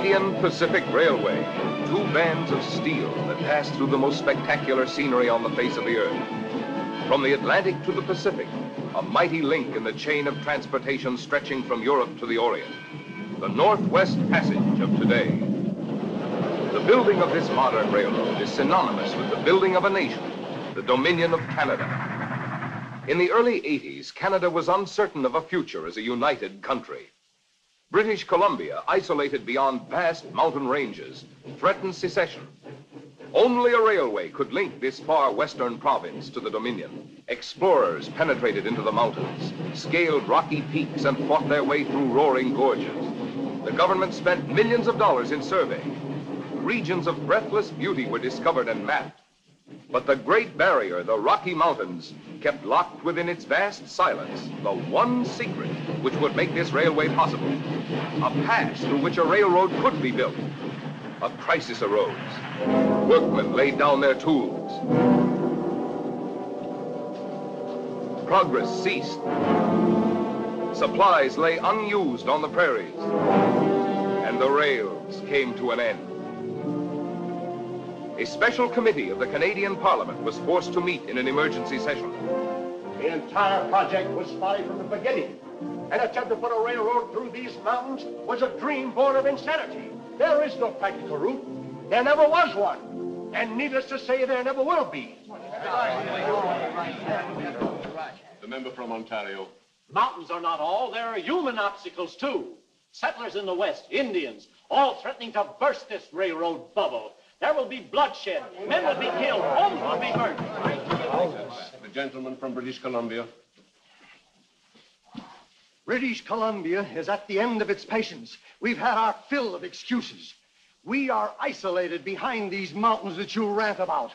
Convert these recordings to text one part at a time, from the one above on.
Canadian Pacific Railway, two bands of steel that pass through the most spectacular scenery on the face of the earth. From the Atlantic to the Pacific, a mighty link in the chain of transportation stretching from Europe to the Orient. The Northwest Passage of today. The building of this modern railroad is synonymous with the building of a nation, the Dominion of Canada. In the early 80s, Canada was uncertain of a future as a united country. British Columbia, isolated beyond vast mountain ranges, threatened secession. Only a railway could link this far western province to the Dominion. Explorers penetrated into the mountains, scaled rocky peaks, and fought their way through roaring gorges. The government spent millions of dollars in surveying. Regions of breathless beauty were discovered and mapped. But the Great Barrier, the Rocky Mountains, kept locked within its vast silence the one secret which would make this railway possible. A pass through which a railroad could be built. A crisis arose. Workmen laid down their tools. Progress ceased. Supplies lay unused on the prairies. And the rails came to an end. A special committee of the Canadian Parliament was forced to meet in an emergency session. The entire project was spotty from the beginning. An attempt to put a railroad through these mountains was a dream born of insanity. There is no practical route. There never was one. And needless to say, there never will be. The member from Ontario. Mountains are not all. There are human obstacles, too. Settlers in the West, Indians, all threatening to burst this railroad bubble. There will be bloodshed. Men will be killed. Homes will be burned. The gentleman from British Columbia. British Columbia is at the end of its patience. We've had our fill of excuses. We are isolated behind these mountains that you rant about.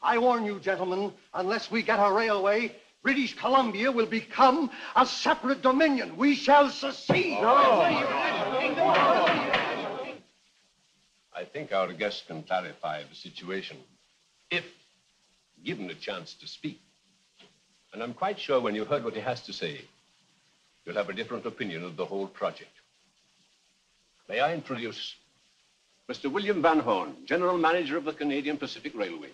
I warn you, gentlemen, unless we get a railway, British Columbia will become a separate dominion. We shall secede. I think our guest can clarify the situation if given a chance to speak. And I'm quite sure when you've heard what he has to say, you'll have a different opinion of the whole project. May I introduce Mr. William Van Horn, General Manager of the Canadian Pacific Railway.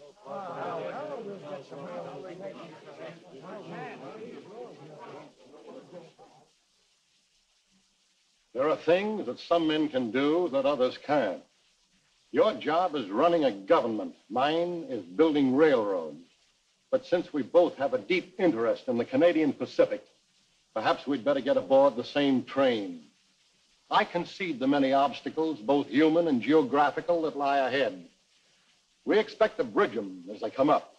There are things that some men can do that others can't. Your job is running a government. Mine is building railroads. But since we both have a deep interest in the Canadian Pacific, perhaps we'd better get aboard the same train. I concede the many obstacles, both human and geographical, that lie ahead. We expect to bridge them as they come up.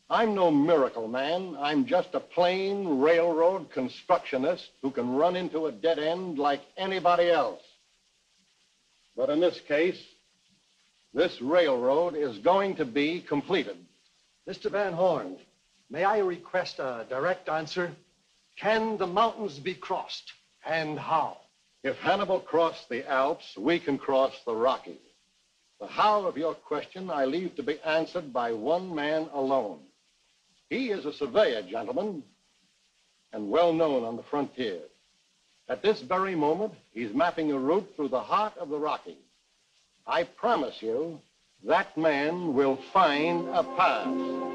I'm no miracle man. I'm just a plain railroad constructionist who can run into a dead end like anybody else. But in this case, this railroad is going to be completed. Mr. Van Horn, may I request a direct answer? Can the mountains be crossed, and how? If Hannibal crossed the Alps, we can cross the Rockies. The how of your question I leave to be answered by one man alone. He is a surveyor, gentlemen, and well known on the frontier. At this very moment, he's mapping a route through the heart of the Rockies. I promise you, that man will find a pass.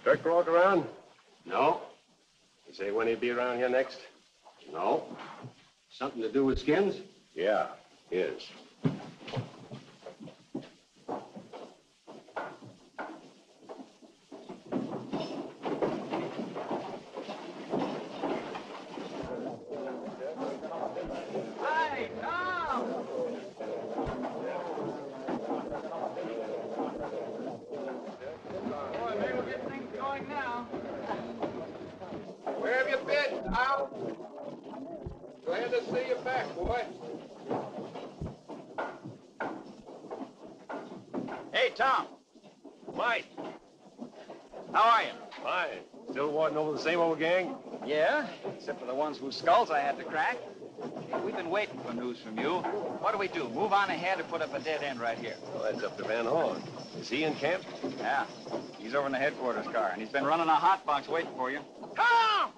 Dirk walk around? No. You say when he'd be around here next? No. Something to do with skins? Yeah, is. Hey, Tom! Boy, maybe we'll get things going now. Where have you been, Tom? Glad to see you back, boy. Hey, Tom. Mike. How are you? Fine. Still warding over the same old gang? Yeah, except for the ones whose skulls I had to crack. Hey, we've been waiting for news from you. What do we do? Move on ahead or put up a dead end right here? Well, that's up to Van Horn. Is he in camp? Yeah. He's over in the headquarters car, and he's been running a hot box waiting for you. Tom!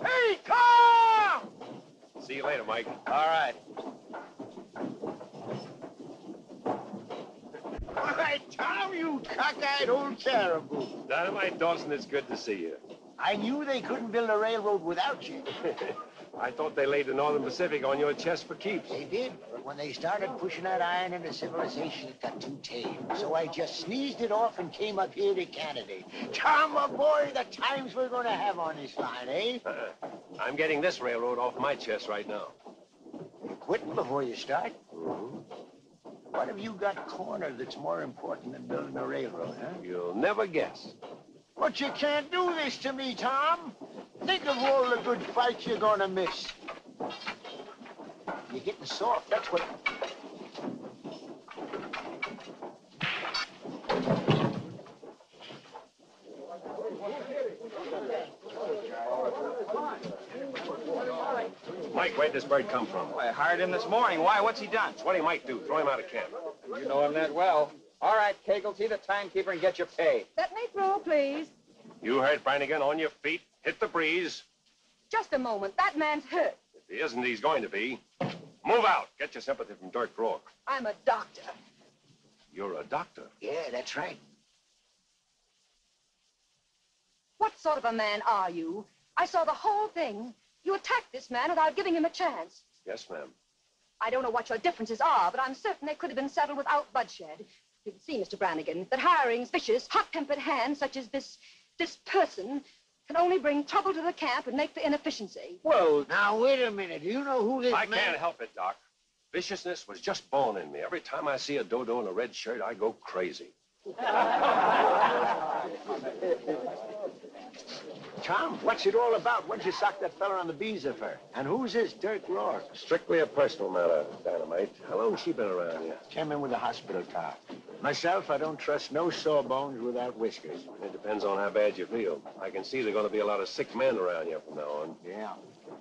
Hey, Tom! See you later, Mike. All right. Why, Tom, you cockeyed old caribou. Dynamite Dawson, it's good to see you. I knew they couldn't build a railroad without you. I thought they laid the Northern Pacific on your chest for keeps. They did, but when they started pushing that iron into civilization, it got too tame. So I just sneezed it off and came up here to Canada. Tom, my boy, the times we're going to have on this line, eh? I'm getting this railroad off my chest right now. You're quitting before you start? What have you got cornered that's more important than building a railroad, huh? You'll never guess. But you can't do this to me, Tom. Think of all the good fights you're gonna miss. You're getting soft, that's what... Mike, where'd this bird come from? I hired him this morning. Why? What's he done? What he might do, throw him out of camp. You know him that well. All right, Kegel, see the timekeeper and get your pay. Let me through, please. You heard Brannigan, on your feet, hit the breeze. Just a moment. That man's hurt. If he isn't, he's going to be. Move out. Get your sympathy from Dirk Rourke. I'm a doctor. You're a doctor. Yeah, that's right. What sort of a man are you? I saw the whole thing. You attacked this man without giving him a chance. Yes, ma'am. I don't know what your differences are, but I'm certain they could have been settled without bloodshed. You can see, Mr. Brannigan, that hiring vicious, hot-tempered hands such as this person can only bring trouble to the camp and make for inefficiency. Well, now, wait a minute. Do you know who this I man... can't help it, Doc. Viciousness was just born in me. Every time I see a dodo in a red shirt, I go crazy. Tom, what's it all about? What'd you sock that fella on the visa for? And who's this Dirk Rourke? Strictly a personal matter, Dynamite. How long's she been around here? Came in with a hospital car. Myself, I don't trust no sawbones without whiskers. It depends on how bad you feel. I can see there are going to be a lot of sick men around here from now on. Yeah.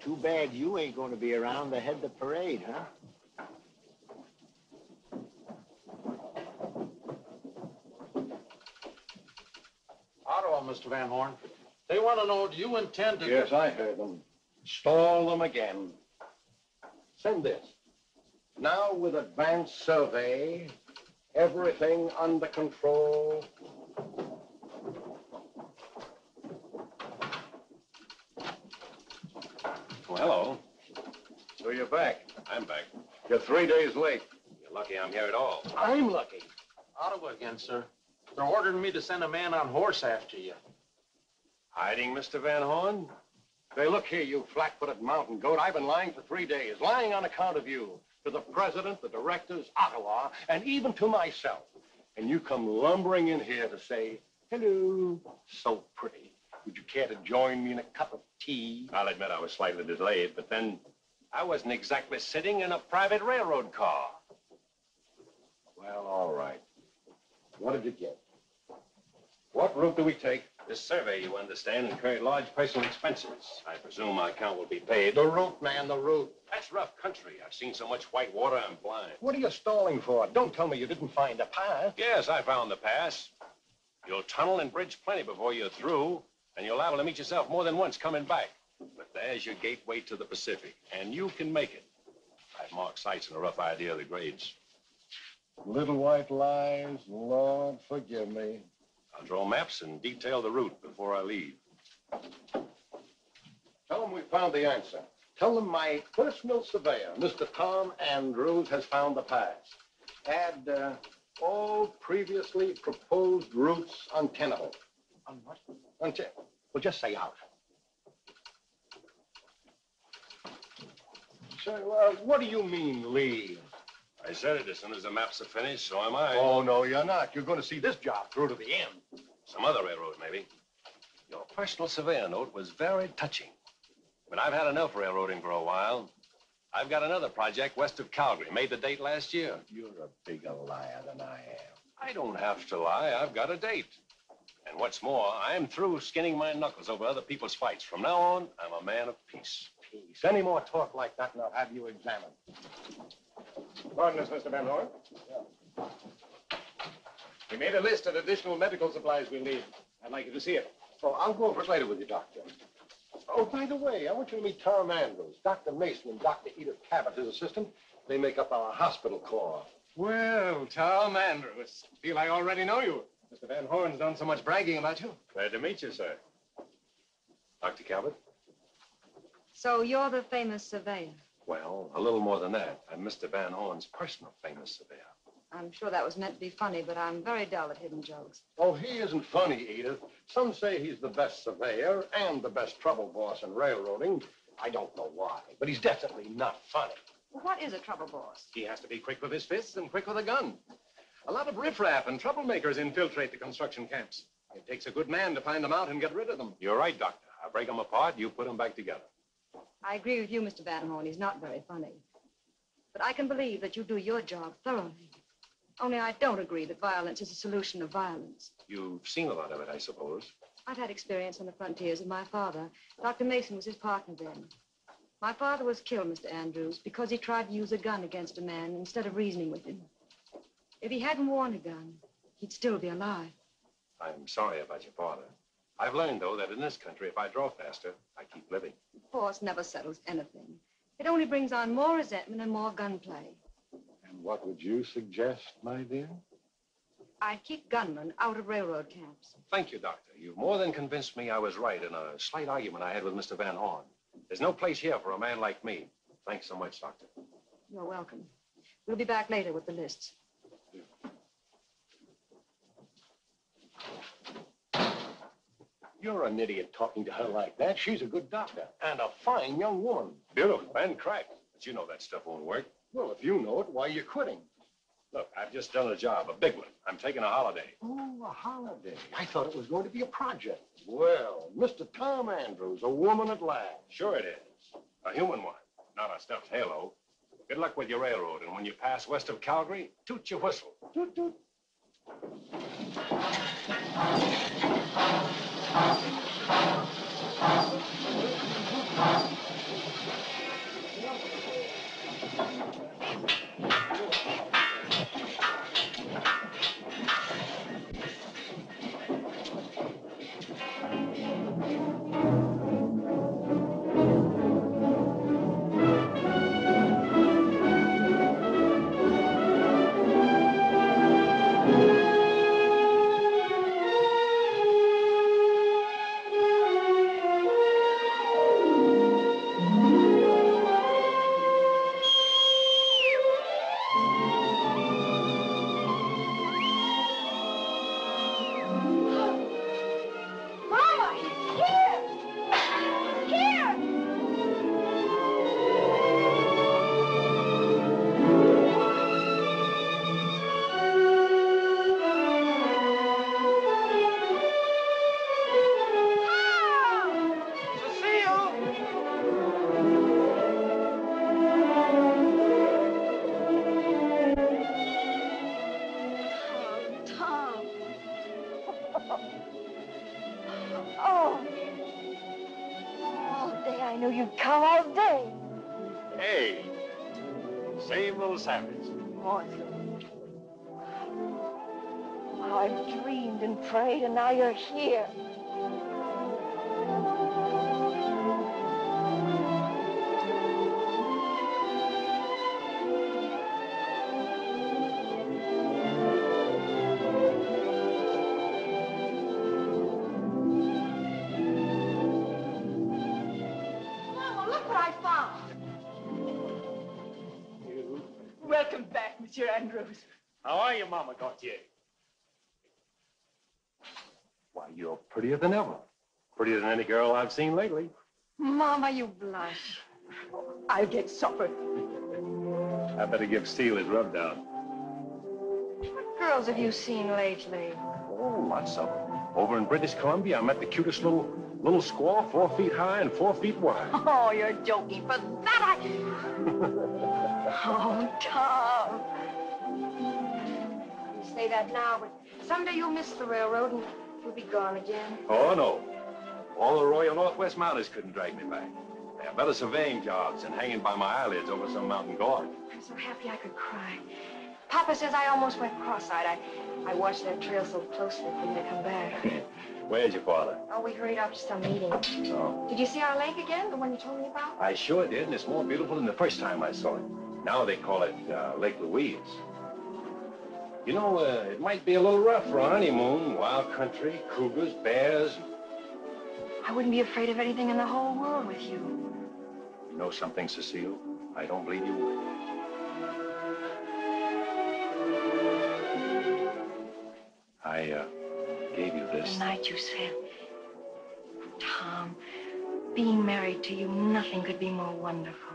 Too bad you ain't going to be around to head the parade, huh? Ottawa, Mr. Van Horn. They want to know, do you intend to... Yes, I heard them. Stall them again. Send this. Now, with advanced survey, everything under control. Well, hello. So you're back. I'm back. You're 3 days late. You're lucky I'm here at all. I'm lucky. Ottawa again, sir. They're ordering me to send a man on horse after you. Hiding, Mr. Van Horn? Say, look here, you flat-footed mountain goat. I've been lying for 3 days, lying on account of you. To the president, the directors, Ottawa, and even to myself. And you come lumbering in here to say, hello, so pretty. Would you care to join me in a cup of tea? I'll admit I was slightly delayed, but then I wasn't exactly sitting in a private railroad car. Well, all right. What did you get? What route do we take? This survey, you understand, incurred large personal expenses. I presume my account will be paid. The route, man, the route. That's rough country. I've seen so much white water, I'm blind. What are you stalling for? Don't tell me you didn't find a path. Yes, I found the pass. You'll tunnel and bridge plenty before you're through, and you're liable to meet yourself more than once coming back. But there's your gateway to the Pacific, and you can make it. I've marked sites and a rough idea of the grades. Little white lies, Lord, forgive me. I'll draw maps and detail the route before I leave. Tell them we found the answer. Tell them my personal surveyor, Mr. Tom Andrews, has found the pass. Add all previously proposed routes untenable. On what? Well, just say out. So, what do you mean, leave? I said it as soon as the maps are finished, so am I. Oh, no, you're not. You're going to see this job through to the end. Some other railroad, maybe. Your personal surveyor note was very touching. But I've had enough railroading for a while. I've got another project west of Calgary, made the date last year. You're a bigger liar than I am. I don't have to lie. I've got a date. And what's more, I'm through skinning my knuckles over other people's fights. From now on, I'm a man of peace. Peace. Any more talk like that, and I'll have you examined. Pardon us, Mr. Van Horn. We made a list of additional medical supplies we'll need. I'd like you to see it. Oh, I'll go over it later with you, Doctor. Oh, by the way, I want you to meet Tom Andrews, Dr. Mason, and Dr. Edith Cabot, his assistant. They make up our hospital corps. Well, Tom Andrews. Feel I already know you. Mr. Van Horn's done so much bragging about you. Glad to meet you, sir. Dr. Cabot? So you're the famous surveyor. Well, a little more than that. I'm Mr. Van Horn's personal famous surveyor. I'm sure that was meant to be funny, but I'm very dull at hidden jokes. Oh, he isn't funny, Edith. Some say he's the best surveyor and the best trouble boss in railroading. I don't know why, but he's definitely not funny. Well, what is a trouble boss? He has to be quick with his fists and quick with a gun. A lot of riffraff and troublemakers infiltrate the construction camps. It takes a good man to find them out and get rid of them. You're right, Doctor. I break them apart, you put them back together. I agree with you, Mr. Van Horn. He's not very funny. But I can believe that you do your job thoroughly. Only I don't agree that violence is a solution of violence. You've seen a lot of it, I suppose. I've had experience on the frontiers with my father. Dr. Mason was his partner then. My father was killed, Mr. Andrews, because he tried to use a gun against a man instead of reasoning with him. If he hadn't worn a gun, he'd still be alive. I'm sorry about your father. I've learned, though, that in this country, if I draw faster, I keep living. Force never settles anything. It only brings on more resentment and more gunplay. And what would you suggest, my dear? I'd keep gunmen out of railroad camps. Thank you, Doctor. You've more than convinced me I was right in a slight argument I had with Mr. Van Horn. There's no place here for a man like me. Thanks so much, Doctor. You're welcome. We'll be back later with the lists. You're an idiot talking to her like that. She's a good doctor and a fine young woman. Beautiful and cracked. But you know that stuff won't work. Well, if you know it, why are you quitting? Look, I've just done a job, a big one. I'm taking a holiday. Oh, a holiday. I thought it was going to be a project. Well, Mr. Tom Andrews, a woman at last. Sure it is. A human one, not a stuffed halo. Good luck with your railroad, and when you pass west of Calgary, toot your whistle. Toot, toot. I knew you'd come all day. Hey, same little savage. Arthur. How I've dreamed and prayed, and now you're here. Mama, look what I found. Welcome back, Monsieur Andrews. How are you, Mama Gautier? Why, you're prettier than ever. Prettier than any girl I've seen lately. Mama, you blush. I'll get supper. I better give Steele his rub down. What girls have you seen lately? Oh, lots of them. Over in British Columbia, I met the cutest little squaw, 4 feet high and 4 feet wide. Oh, you're joking. For that I... Oh, Tom. You say that now, but someday you'll miss the railroad and you'll be gone again. Oh, no. All the Royal Northwest Mountains couldn't drag me back. They have better surveying jobs than hanging by my eyelids over some mountain gorge. I'm so happy I could cry. Papa says I almost went cross-eyed. I watched that trail so closely for you to come back. Where's your father? Oh, we hurried up to some meeting. Oh. Did you see our lake again, the one you told me about? I sure did, and it's more beautiful than the first time I saw it. Now they call it Lake Louise. You know, it might be a little rough for a honeymoon. Wild country, cougars, bears. I wouldn't be afraid of anything in the whole world with you. You know something, Cecile? I don't believe you would. I gave you this. The night you said, Tom, being married to you, nothing could be more wonderful.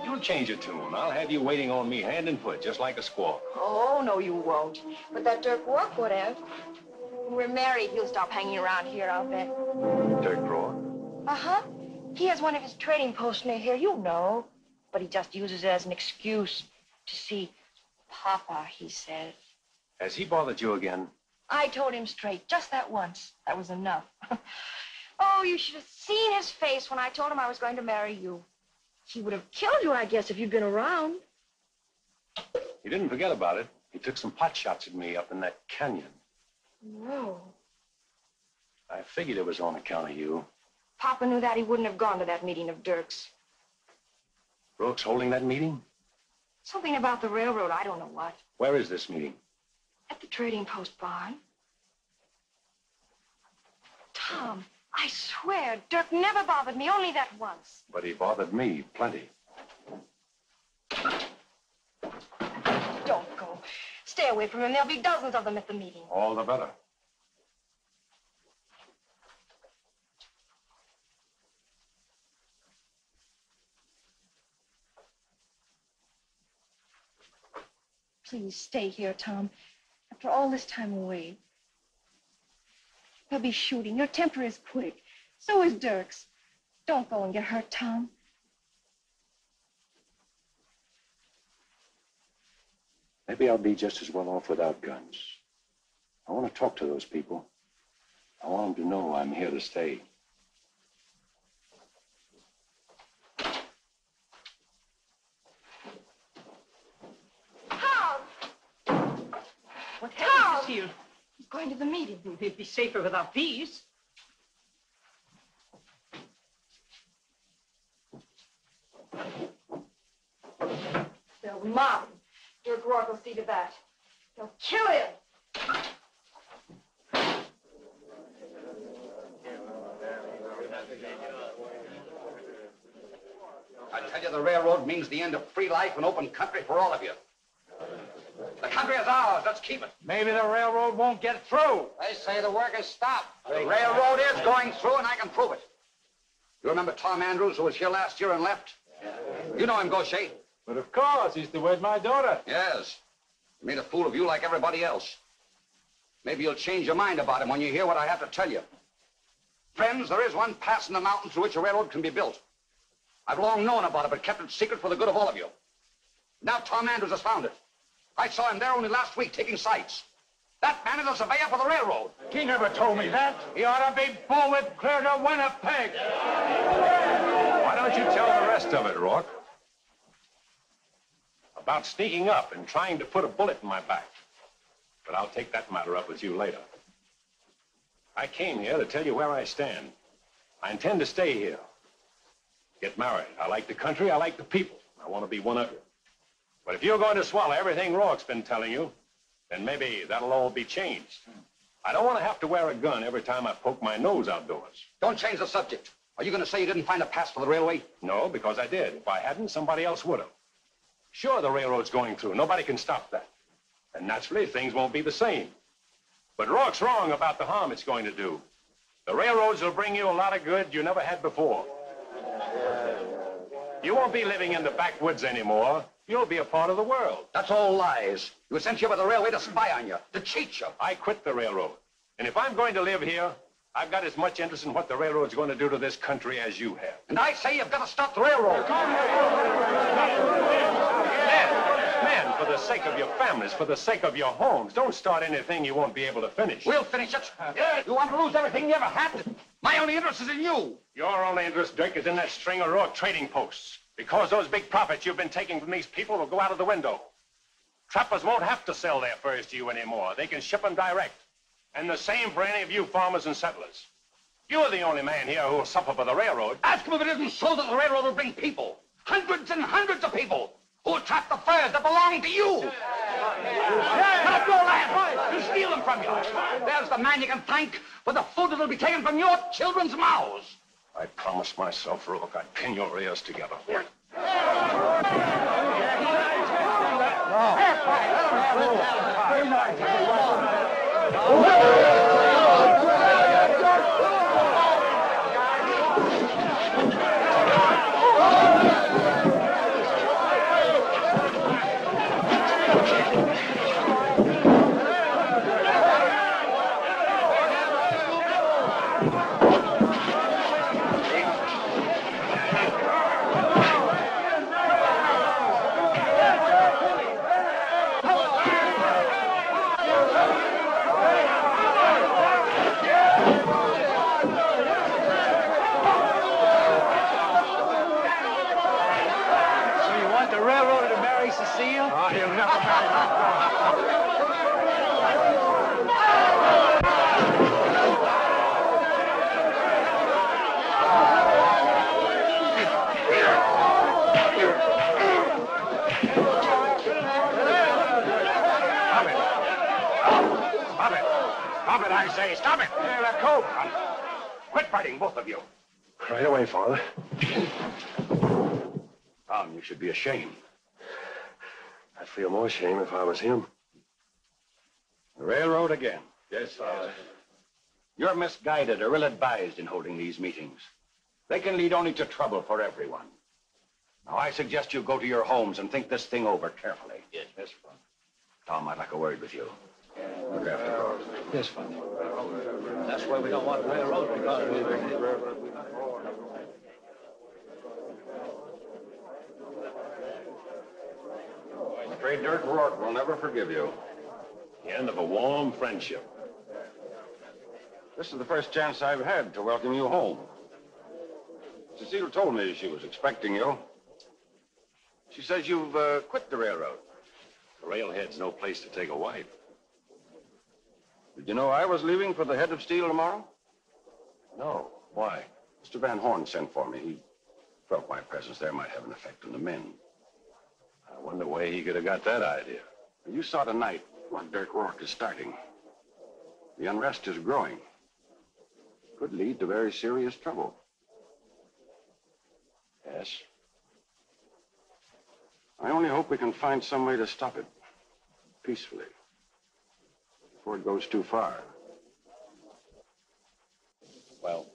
You'll change your tune. I'll have you waiting on me hand and foot, just like a squaw. Oh, no, you won't. But that Dirk Rourke would have. When we're married, he'll stop hanging around here, I'll bet. Dirk Rourke? Uh-huh. He has one of his trading posts near here, you know. But he just uses it as an excuse to see Papa, he says. Has he bothered you again? I told him straight, just that once. That was enough. Oh, you should have seen his face when I told him I was going to marry you. He would have killed you, I guess, if you'd been around. He didn't forget about it. He took some pot shots at me up in that canyon. No. I figured it was on account of you. Papa knew that he wouldn't have gone to that meeting of Dirk's. Brooks holding that meeting? Something about the railroad, I don't know what. Where is this meeting? At the trading post barn. Tom, I swear, Dirk never bothered me, only that once. But he bothered me plenty. Don't go. Stay away from him. There'll be dozens of them at the meeting. All the better. Please stay here, Tom. After all this time away. They'll be shooting. Your temper is quick. So is Dirk's. Don't go and get hurt, Tom. Maybe I'll be just as well off without guns. I want to talk to those people. I want them to know I'm here to stay. What happened, Cecile? He's going to the meeting. He'd be safer without these. They'll mob him. Dirk Rourke will see to that. They'll kill him. I tell you, the railroad means the end of free life and open country for all of you. The country is ours. Let's keep it. Maybe the railroad won't get through. They say the work is stopped. The railroad is going through, and I can prove it. You remember Tom Andrews, who was here last year and left? You know him, Gaucher. But of course, he's to wed my daughter. Yes. He made a fool of you like everybody else. Maybe you'll change your mind about him when you hear what I have to tell you. Friends, there is one pass in the mountains through which a railroad can be built. I've long known about it, but kept it secret for the good of all of you. Now Tom Andrews has found it. I saw him there only last week taking sights. That man is a surveyor for the railroad. He never told me that. He ought to be bullwhipped clear to Winnipeg. Why don't you tell the rest of it, Rourke? About sneaking up and trying to put a bullet in my back. But I'll take that matter up with you later. I came here to tell you where I stand. I intend to stay here. Get married. I like the country. I like the people. I want to be one of you. But if you're going to swallow everything Rourke's been telling you, then maybe that'll all be changed. I don't want to have to wear a gun every time I poke my nose outdoors. Don't change the subject. Are you going to say you didn't find a pass for the railway? No, because I did. If I hadn't, somebody else would have. Sure, the railroad's going through. Nobody can stop that. And naturally, things won't be the same. But Rourke's wrong about the harm it's going to do. The railroads will bring you a lot of good you never had before. You won't be living in the backwoods anymore. You'll be a part of the world. That's all lies. You were sent here by the railway to spy on you, to cheat you. I quit the railroad. And if I'm going to live here, I've got as much interest in what the railroad's going to do to this country as you have. And I say you've got to stop the railroad. Men, for the sake of your families, for the sake of your homes, don't start anything you won't be able to finish. We'll finish it. You want to lose everything you ever had? My only interest is in you. Your only interest, Dirk, is in that string of Rourke trading posts. Because those big profits you've been taking from these people will go out of the window. Trappers won't have to sell their furs to you anymore. They can ship them direct. And the same for any of you farmers and settlers. You're the only man here who will suffer for the railroad. Ask him if it isn't so that the railroad will bring people. Hundreds and hundreds of people who will trap the furs that belong to you. Cut up your land and steal them from you. There's the man you can thank for the food that will be taken from your children's mouths. I promised myself, Rourke, I'd pin your ears together. Stop it! There, that coat! Quit fighting, both of you. Right away, Father. Tom, you should be ashamed. I'd feel more shame if I was him. The railroad again. Yes, Father. You're misguided or ill-advised in holding these meetings. They can lead only to trouble for everyone. Now, I suggest you go to your homes and think this thing over carefully. Yes, Father. Tom, I'd like a word with you. Look after Rose. Yes, Father. That's why we don't want railroad, because we... I'm afraid Dirk Rourke will never forgive you. The end of a warm friendship. This is the first chance I've had to welcome you home. Cecile told me she was expecting you. She says you've quit the railroad. The railhead's no place to take a wife. Did you know I was leaving for the head of steel tomorrow? No. Why? Mr. Van Horn sent for me. He felt my presence there might have an effect on the men. I wonder where he could have got that idea. You saw tonight what Dirk Rourke is starting. The unrest is growing. Could lead to very serious trouble. Yes. I only hope we can find some way to stop it. Peacefully. Before it goes too far. Well,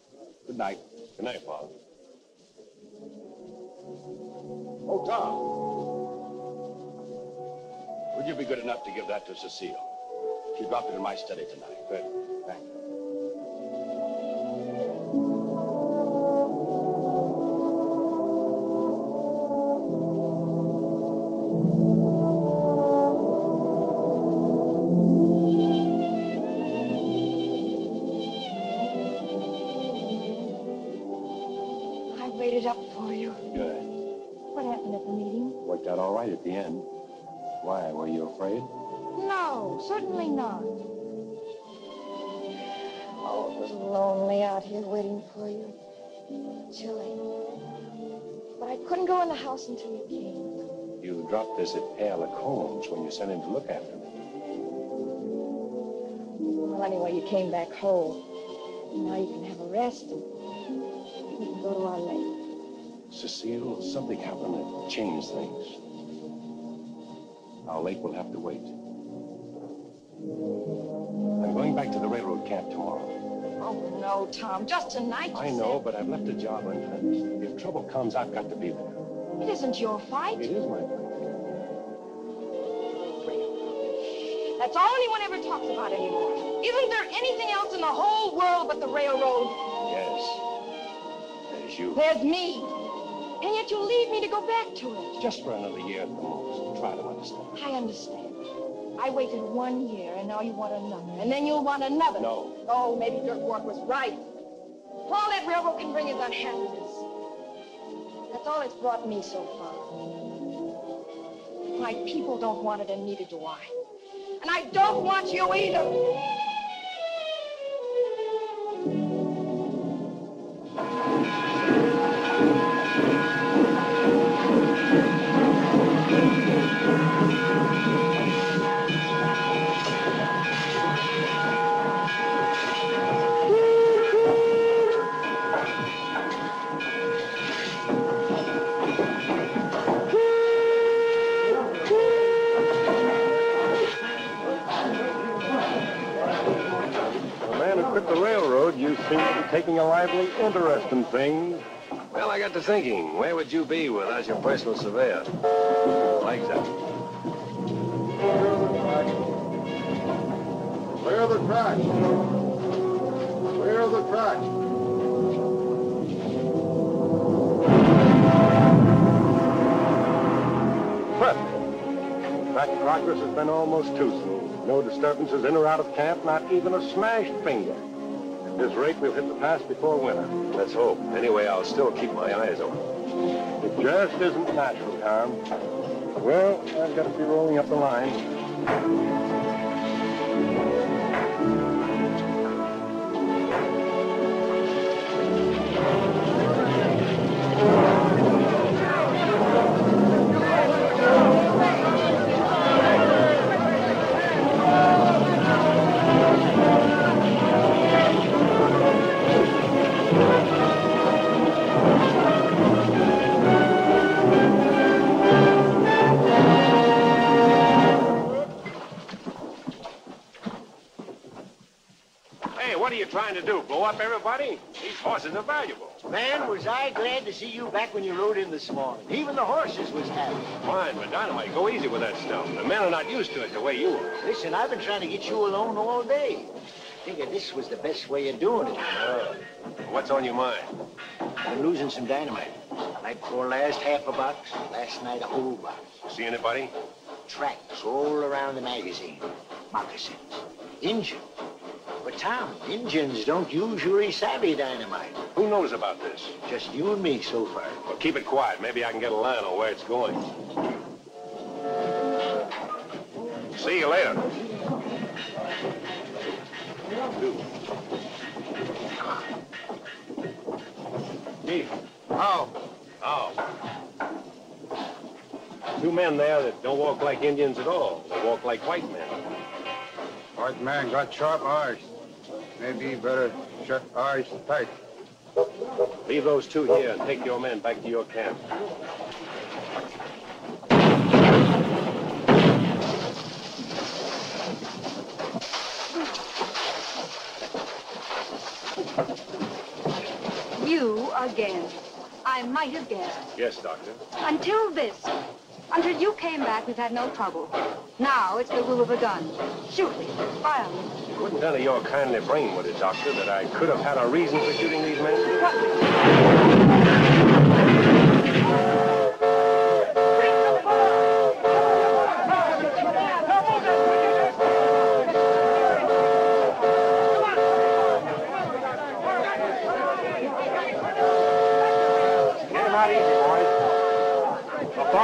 good night. Good night, Father. Oh, Tom. Would you be good enough to give that to Cecile? She dropped it in my study tonight. Good. Thank you. waited up for you. Good. What happened at the meeting? Worked out all right at the end. Why, were you afraid? No, certainly not. Oh, it was lonely out here waiting for you. Chilly. But I couldn't go in the house until you came. You dropped this at Pale Combs when you sent him to look after me. Well, anyway, you came back whole. Now you can have a rest and we can go to our lake. Cecile, something happened that changed things. Our lake will have to wait. I'm going back to the railroad camp tomorrow. Oh, no, Tom. Just tonight, I know, but I've left a job unfinished. If trouble comes, I've got to be there. It isn't your fight. It is my fight. That's all anyone ever talks about anymore. Isn't there anything else in the whole world but the railroad? Yes. There's you. There's me. And yet you leave me to go back to it. Just for another year at the most. Try to understand. I understand. I waited 1 year, and now you want another. And then you'll want another. No. Oh, maybe Dirk Ward was right. All that railroad can bring is unhappiness. That's all it's brought me so far. My people don't want it, and neither do I. And I don't want you either. Taking a lively interest in things. Well, I got to thinking, where would you be without your personal surveyor? Like that. Clear the track. Clear the track. Perfect. In fact, progress has been almost too smooth. No disturbances in or out of camp, not even a smashed finger. At this rate, we'll hit the pass before winter. Let's hope. Anyway, I'll still keep my eyes open. It just isn't natural, Tom. Well, I've got to be rolling up the line. Trying to do, blow up everybody? These horses are valuable. Man, was I glad to see you back when you rode in this morning. Even the horses was happy. Fine, but Dynamite, go easy with that stuff. The men are not used to it the way you are. Listen, I've been trying to get you alone all day. Figured this was the best way of doing it. What's on your mind? I've been losing some dynamite. Night before last, half a box. Last night, a whole box. See anybody? Tracks all around the magazine. Moccasins. Injuns. But, Tom, Indians don't usually savvy dynamite. Who knows about this? Just you and me so far. Well, keep it quiet. Maybe I can get a line on where it's going. See you later. Chief. Oh. Two men there that don't walk like Indians at all. They walk like white men. White man got sharp eyes. Maybe you better shut eyes tight. Leave those two here and take your men back to your camp. You again. I might have guessed. Yes, Doctor. Until this. Until you came back, we've had no trouble. Now it's the rule of the gun. Shoot me. Fire me. Wouldn't none of your kindly brain, would it, Doctor, that I could have had a reason for shooting these men?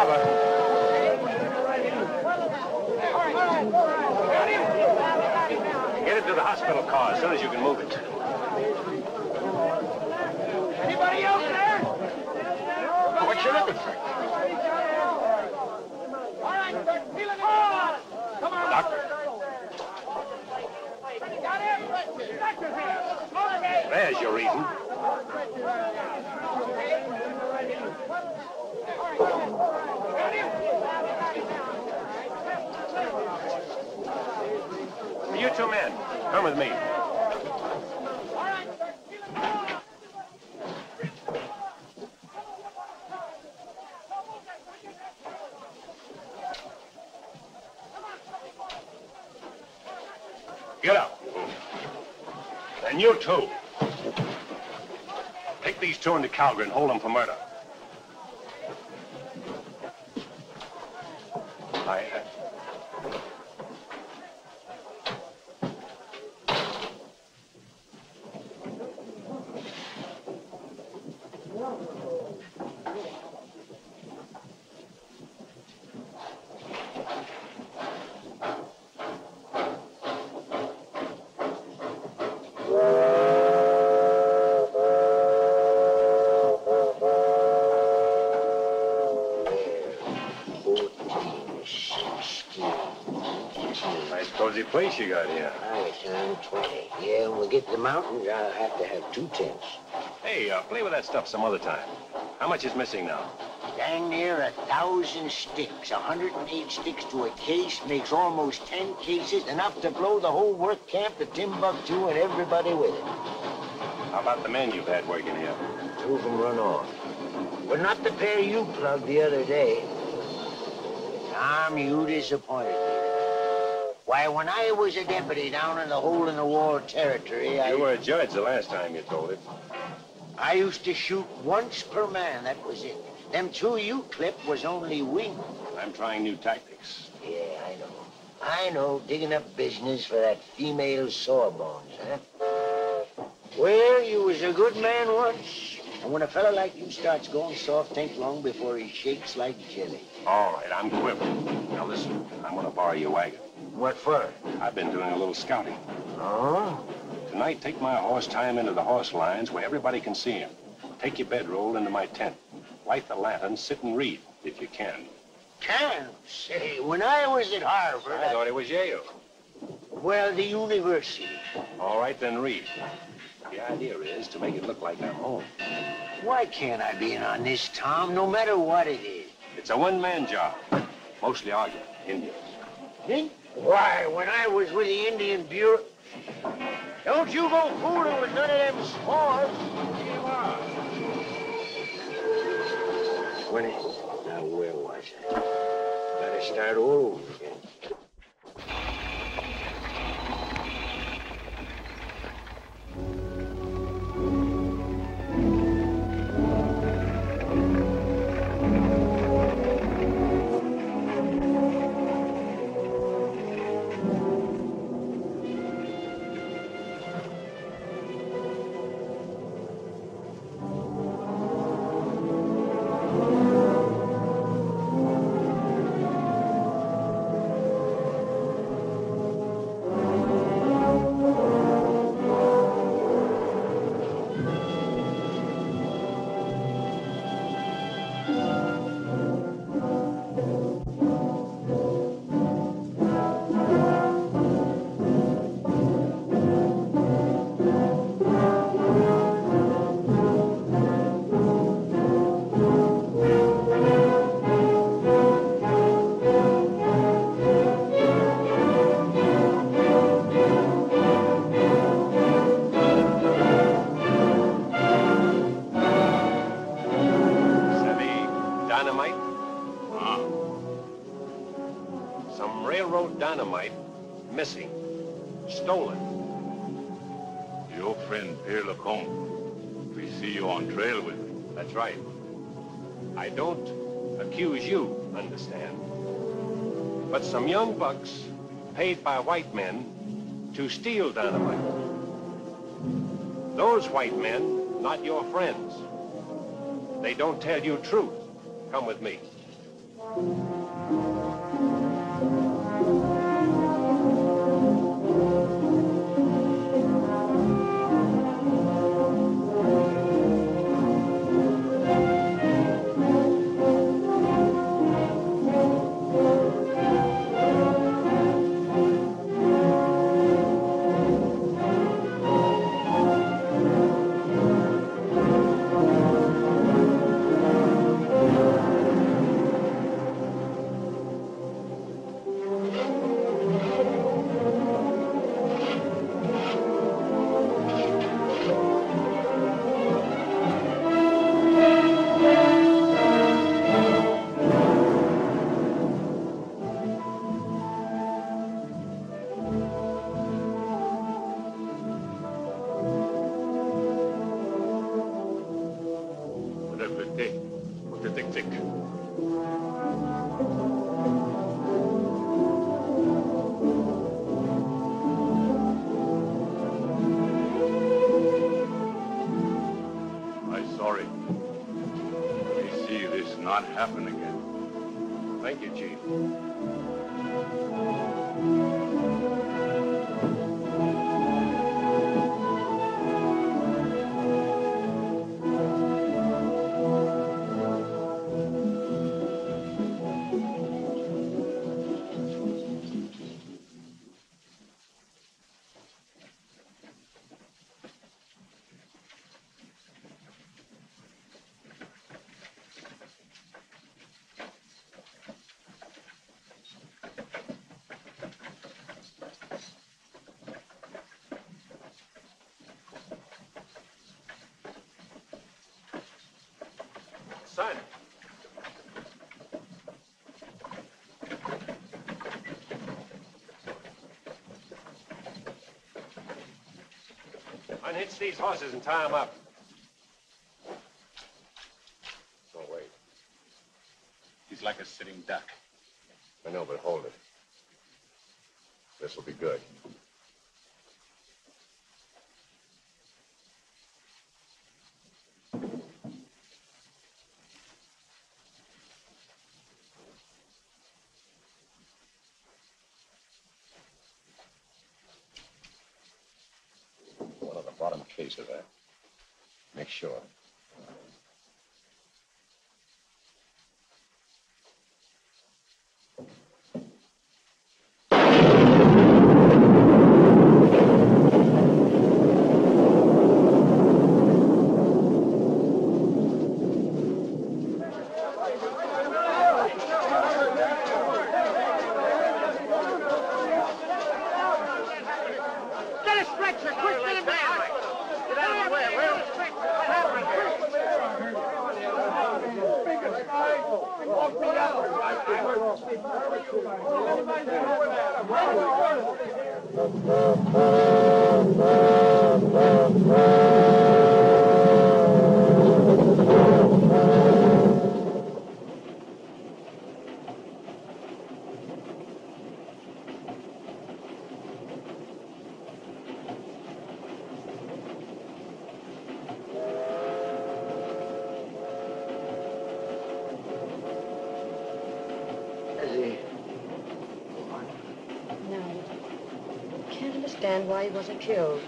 cover. Get it to the hospital car as soon as you can move it. Anybody else there? What you looking for? All right, sir. Feel it on. Come on. Doctor. Got him. Doctor's here. Okay. There's your reason. You two men, come with me. Get up. And you two. Take these two into Calgary and hold them for murder. Nice cozy place you got here. Nice, 20. Yeah, when we get to the mountains, I'll have to have 2 tents. Hey, play with that stuff some other time. How much is missing now? Dang near 1,000 sticks. 108 sticks to a case makes almost 10 cases, enough to blow the whole work camp to Timbuktu and everybody with it. How about the men you've had working here? 2 of them run off. But not the pair you plugged the other day. Tom, you disappointed me. Why, when I was a deputy down in the hole-in-the-wall territory, You were a judge the last time you told it. I used to shoot once per man, that was it. Them 2 you clipped was only wing. I'm trying new tactics. Yeah, I know. I know, digging up business for that female sawbones, huh? Well, you was a good man once. And when a fella like you starts going soft, think long before he shakes like jelly. All right, I'm quivering. Now listen, I'm gonna borrow your wagon. What for? I've been doing a little scouting. Oh? Tonight, take my horse, tie him into the horse lines where everybody can see him. Take your bedroll into my tent. Light the lantern, sit and read, if you can. Can? Say, when I was at Harvard... I thought it was Yale. Well, the university. All right, then read. The idea is to make it look like I'm home. Why can't I be in on this, Tom, no matter what it is? It's a one-man job. Mostly arguing, Indians. Me? Why, when I was with the Indian Bureau... Don't you go fooling with none of them spores. Now, where was I? Gotta start all over again. Dynamite missing, stolen. Your friend Pierre Lacombe. We see you on trail with him. That's right. I don't accuse you, understand? But some young bucks paid by white men to steal dynamite. Those white men, not your friends. They don't tell you truth. Come with me. Not happen again. Thank you, Chief. Son. Unhitch these horses and tie them up. Oh, wait. He's like a sitting duck. I know, but hold it. This will be good. One of the bottom cases, make sure. Get a stretcher, quick, get him down. Get out of the way. Where's the stretcher? What happened No. Can't understand why he wasn't killed.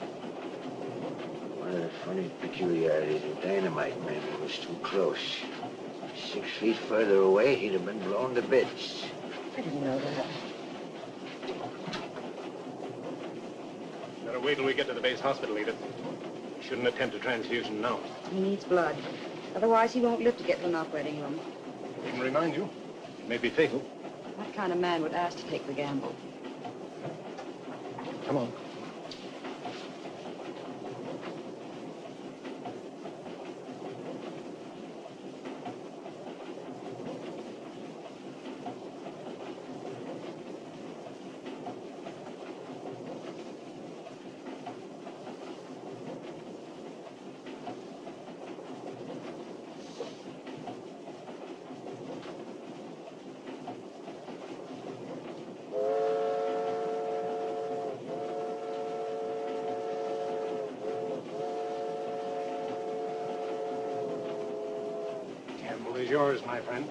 One of the funny peculiarities of dynamite, man, it was too close. 6 feet further away, he'd have been blown to bits. I didn't know that. Better wait till we get to the base hospital, Edith. We shouldn't attempt a transfusion now. He needs blood. Otherwise, he won't live to get to an operating room. I can remind you, it may be fatal. What kind of man would ask to take the gamble? Come on. Gamble is yours, my friend.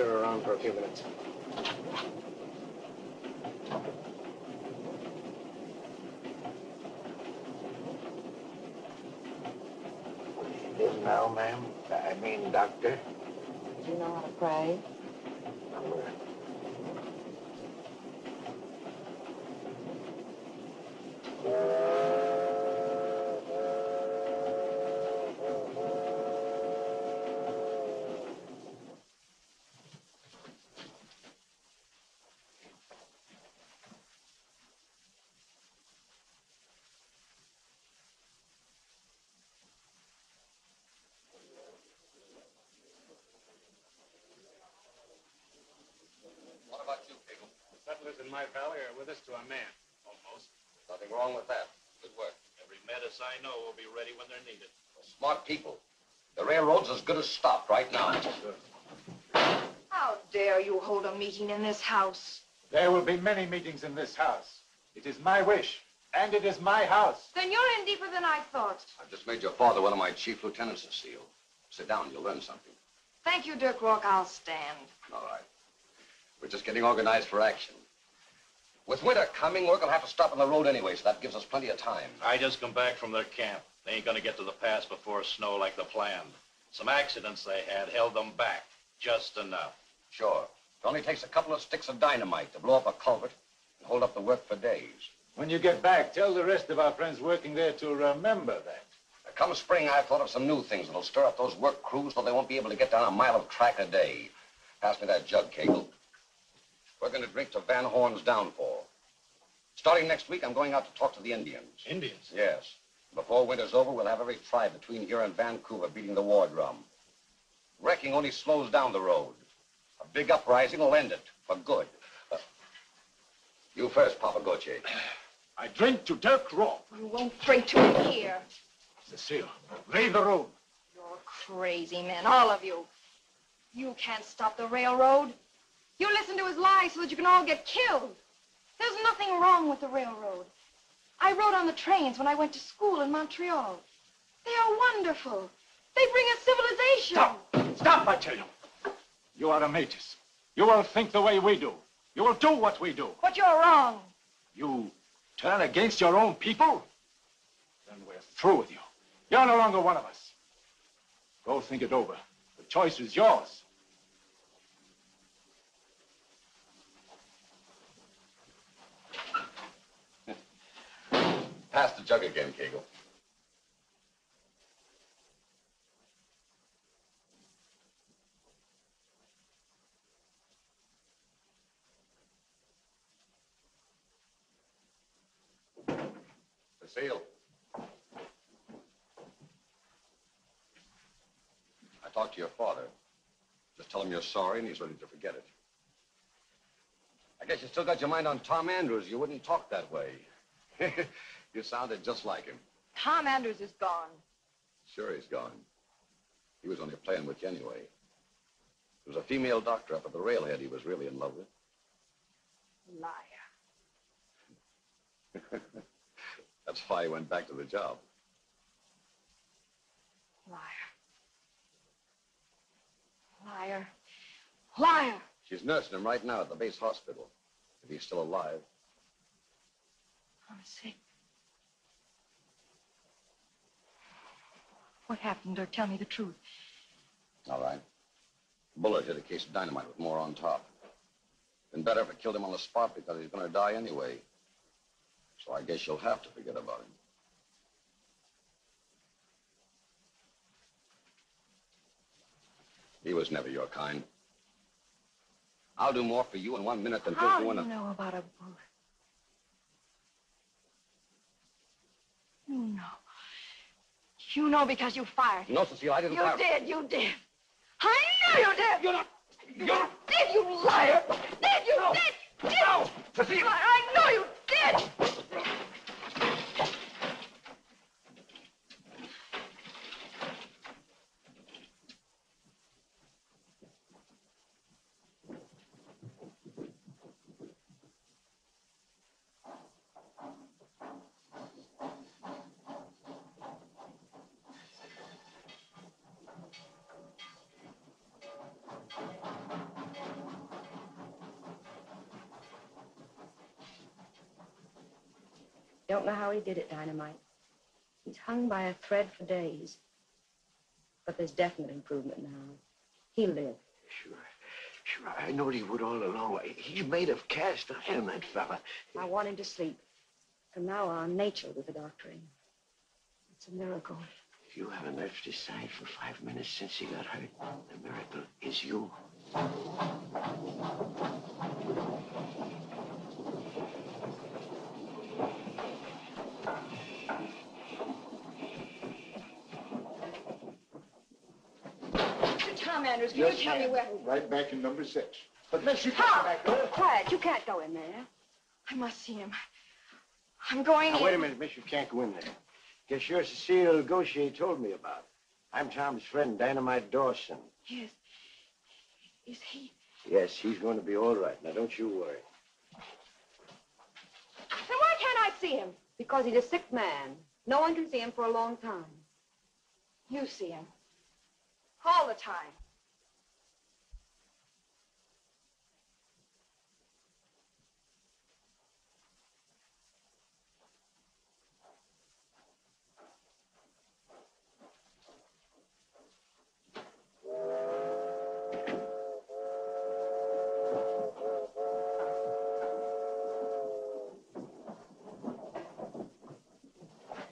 her around for a few minutes. Now, ma'am. I mean, doctor. Do you know how to pray? What about you, Piggle? The settlers in my valley are with us to a man, almost. Nothing wrong with that. Good work. Every menace I know will be ready when they're needed. Smart people. The railroad's as good as stopped right now. How dare you hold a meeting in this house? There will be many meetings in this house. It is my wish, and it is my house. Then you're in deeper than I thought. I've just made your father one of my chief lieutenants, Cecile. Sit down, you'll learn something. Thank you, Dirk Rourke. I'll stand. All right. We're just getting organized for action. With winter coming, work will have to stop on the road anyway, so that gives us plenty of time. I just come back from their camp. They ain't gonna get to the pass before snow like they planned. Some accidents they had held them back, just enough. Sure. It only takes a couple of sticks of dynamite to blow up a culvert and hold up the work for days. When you get back, tell the rest of our friends working there to remember that. Come spring, I've thought of some new things that'll stir up those work crews so they won't be able to get down a mile of track a day. Pass me that jug, Cagle. We're going to drink to Van Horn's downfall. Starting next week, I'm going out to talk to the Indians. Indians? Yes. Before winter's over, we'll have every tribe between here and Vancouver beating the war drum. Wrecking only slows down the road. A big uprising will end it, for good. You first, Papa Gautier. I drink to Dirk Rourke. You won't drink to it here. Cecile, leave the room. You're crazy men, all of you. You can't stop the railroad. You listen to his lies so that you can all get killed. There's nothing wrong with the railroad. I rode on the trains when I went to school in Montreal. They are wonderful. They bring us civilization. Stop! Stop, I tell you. You are a Métis. You will think the way we do. You will do what we do. But you're wrong. You turn against your own people? Then we're through with you. You're no longer one of us. Go think it over. The choice is yours. Pass the jug again, Cagle. Cecile. I talked to your father. Just tell him you're sorry and he's ready to forget it. I guess you still got your mind on Tom Andrews. You wouldn't talk that way. You sounded just like him. Tom Andrews is gone. Sure he's gone. He was only playing with you anyway. There was a female doctor up at the railhead he was really in love with. Liar. That's why he went back to the job. Liar. Liar. Liar. She's nursing him right now at the base hospital. If he's still alive. I'm sick. What happened, Dirk? Tell me the truth. All right. Bullet hit a case of dynamite with more on top. Been better if it killed him on the spot because he's going to die anyway. So I guess you'll have to forget about him. He was never your kind. I'll do more for you in 1 minute than How he'll do in do a... you know about a bullet? You know. You know because you fired it. No, Cecile, I didn't fire. You did. I know you did. You're not... You did, you liar. Did you? No. Did. No, Cecile. I know you did. Don't know how he did it, Dynamite. He's hung by a thread for days. But there's definite improvement now. He'll live. Sure, I knowed he would all along. He's made of cast iron, that fella. I want him to sleep. From now on, nature will do the doctoring. It's a miracle. You haven't left his side for 5 minutes since he got hurt. The miracle is you. Tom Andrews, can you tell me where... Right back in number 6. But miss, you Tom! can't go back there. Quiet, you can't go in there. I must see him. I'm going Now, in. wait a minute, miss. You can't go in there. Guess you're Cecile Gaucher told me about. I'm Tom's friend, Dynamite Dawson. Yes. Is he? Yes, he's going to be all right. Now, don't you worry. Then why can't I see him? Because he's a sick man. No one can see him for a long time. You see him. All the time.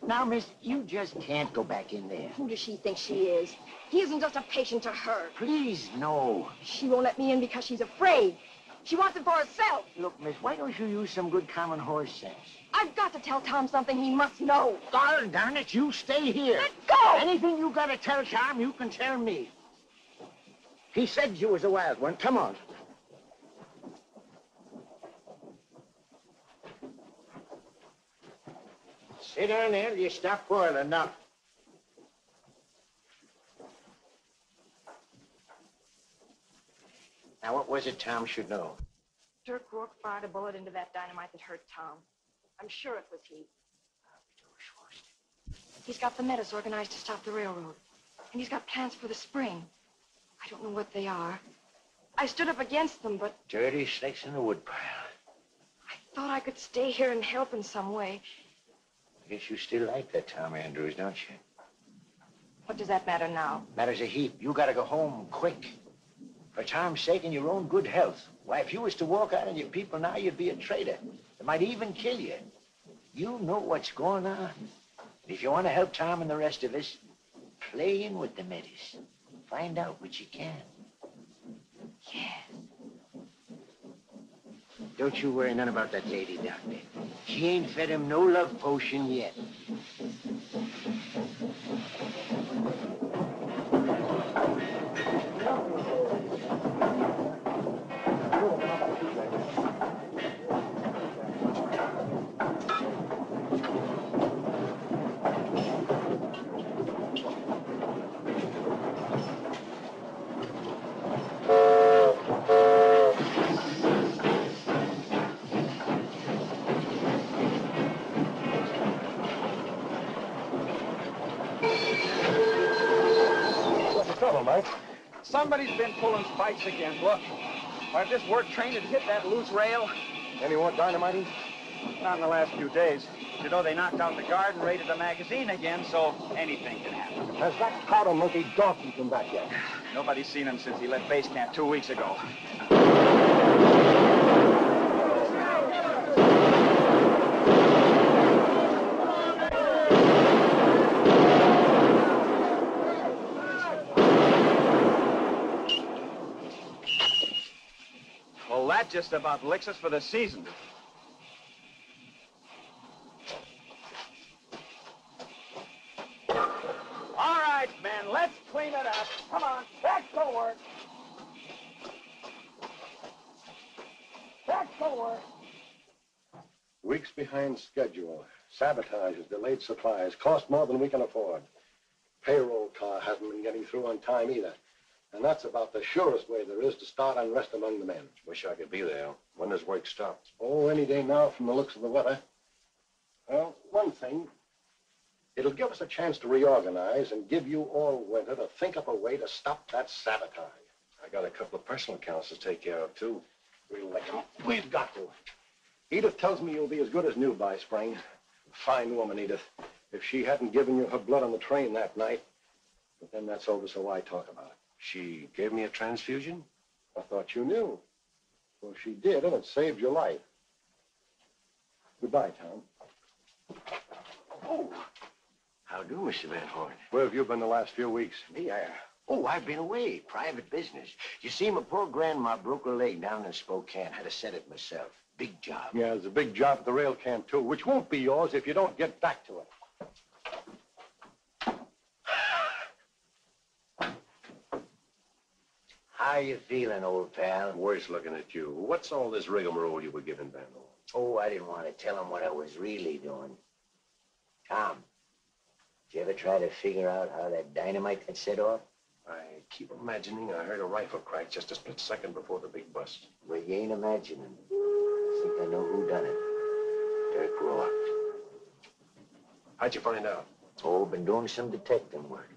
Now, miss, you just can't go back in there. Who does she think she is? He isn't just a patient to her. Please, no. She won't let me in because she's afraid. She wants it for herself. Look, miss, why don't you use some good common horse sense? I've got to tell Tom something he must know. Darn it, you stay here. Let go! Anything you gotta tell Tom, you can tell me. He said you was a wild one. Come on. Sit down there till you stop quarreling now. Now, what was it Tom should know? Dirk Rourke fired a bullet into that dynamite that hurt Tom. I'm sure it was he. He's got the metas organized to stop the railroad. And he's got plans for the spring. I don't know what they are. I stood up against them, but Dirty snakes in the woodpile. I thought I could stay here and help in some way. I guess you still like that Tom Andrews, don't you? What does that matter now? Matters a heap. You gotta go home quick. For Tom's sake and your own good health. Why, if you was to walk out on your people now, you'd be a traitor. They might even kill you. You know what's going on. If you want to help Tom and the rest of us, play in with the metas. Find out what you can. Yeah. Don't you worry none about that lady, Doctor. She ain't fed him no love potion yet. Somebody's been pulling spikes again. Look, why, if this work train had hit that loose rail... Any more dynamiting? Not in the last few days. You know, they knocked out the guard and raided the magazine again, so anything can happen. Has that powder monkey Dawson come back yet? Nobody's seen him since he left base camp 2 weeks ago. Well, that just about licks us for the season. All right, men, let's clean it up. Come on, back to work. Back to work. Weeks behind schedule. Sabotages, delayed supplies, cost more than we can afford. Payroll car hasn't been getting through on time either. And that's about the surest way there is to start unrest among the men. Wish I could be there. When does work stop? Oh, any day now from the looks of the weather. Well, one thing, it'll give us a chance to reorganize and give you all winter to think up a way to stop that sabotage. I got a couple of personal accounts to take care of, too. We'll let them. We've got to. Edith tells me you'll be as good as new by spring. Fine woman, Edith. If she hadn't given you her blood on the train that night, but then that's over, so why talk about it? She gave me a transfusion? I thought you knew. Well, she did, and it saved your life. Goodbye, Tom. Oh, how do, Mr. Van Horn? Where have you been the last few weeks? Me, I've been away. Private business. You see, my poor grandma broke her leg down in Spokane. Had to set it myself. Big job. Yeah, there's a big job at the rail camp, too, which won't be yours if you don't get back to it. How you feeling, old pal? Worse looking at you. What's all this rigmarole you were giving Van Horn? Oh, I didn't want to tell him what I was really doing. Tom, did you ever try to figure out how that dynamite got set off? I keep imagining I heard a rifle crack just a split second before the big bust. Well, you ain't imagining. I think I know who done it. Dirk Rourke. How'd you find out? Oh, been doing some detecting work.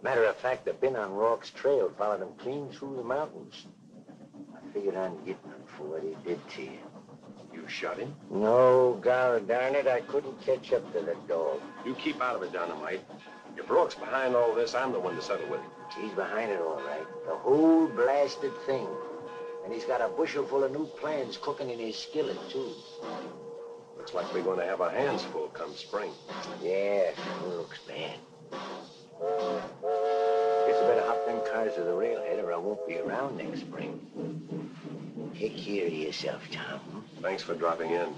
Matter of fact, I've been on Rourke's trail, followed him clean through the mountains. I figured on getting him for what he did to you. You shot him? No, God darn it, I couldn't catch up to the dog. You keep out of it, Dynamite. If Rourke's behind all this, I'm the one to settle with him. He's behind it all right. The whole blasted thing. And he's got a bushel full of new plans cooking in his skillet, too. Looks like we're going to have our hands full come spring. Yeah, sure looks bad. Guess I better hop them cars to the railhead or I won't be around next spring. Take care of yourself, Tom. Thanks for dropping in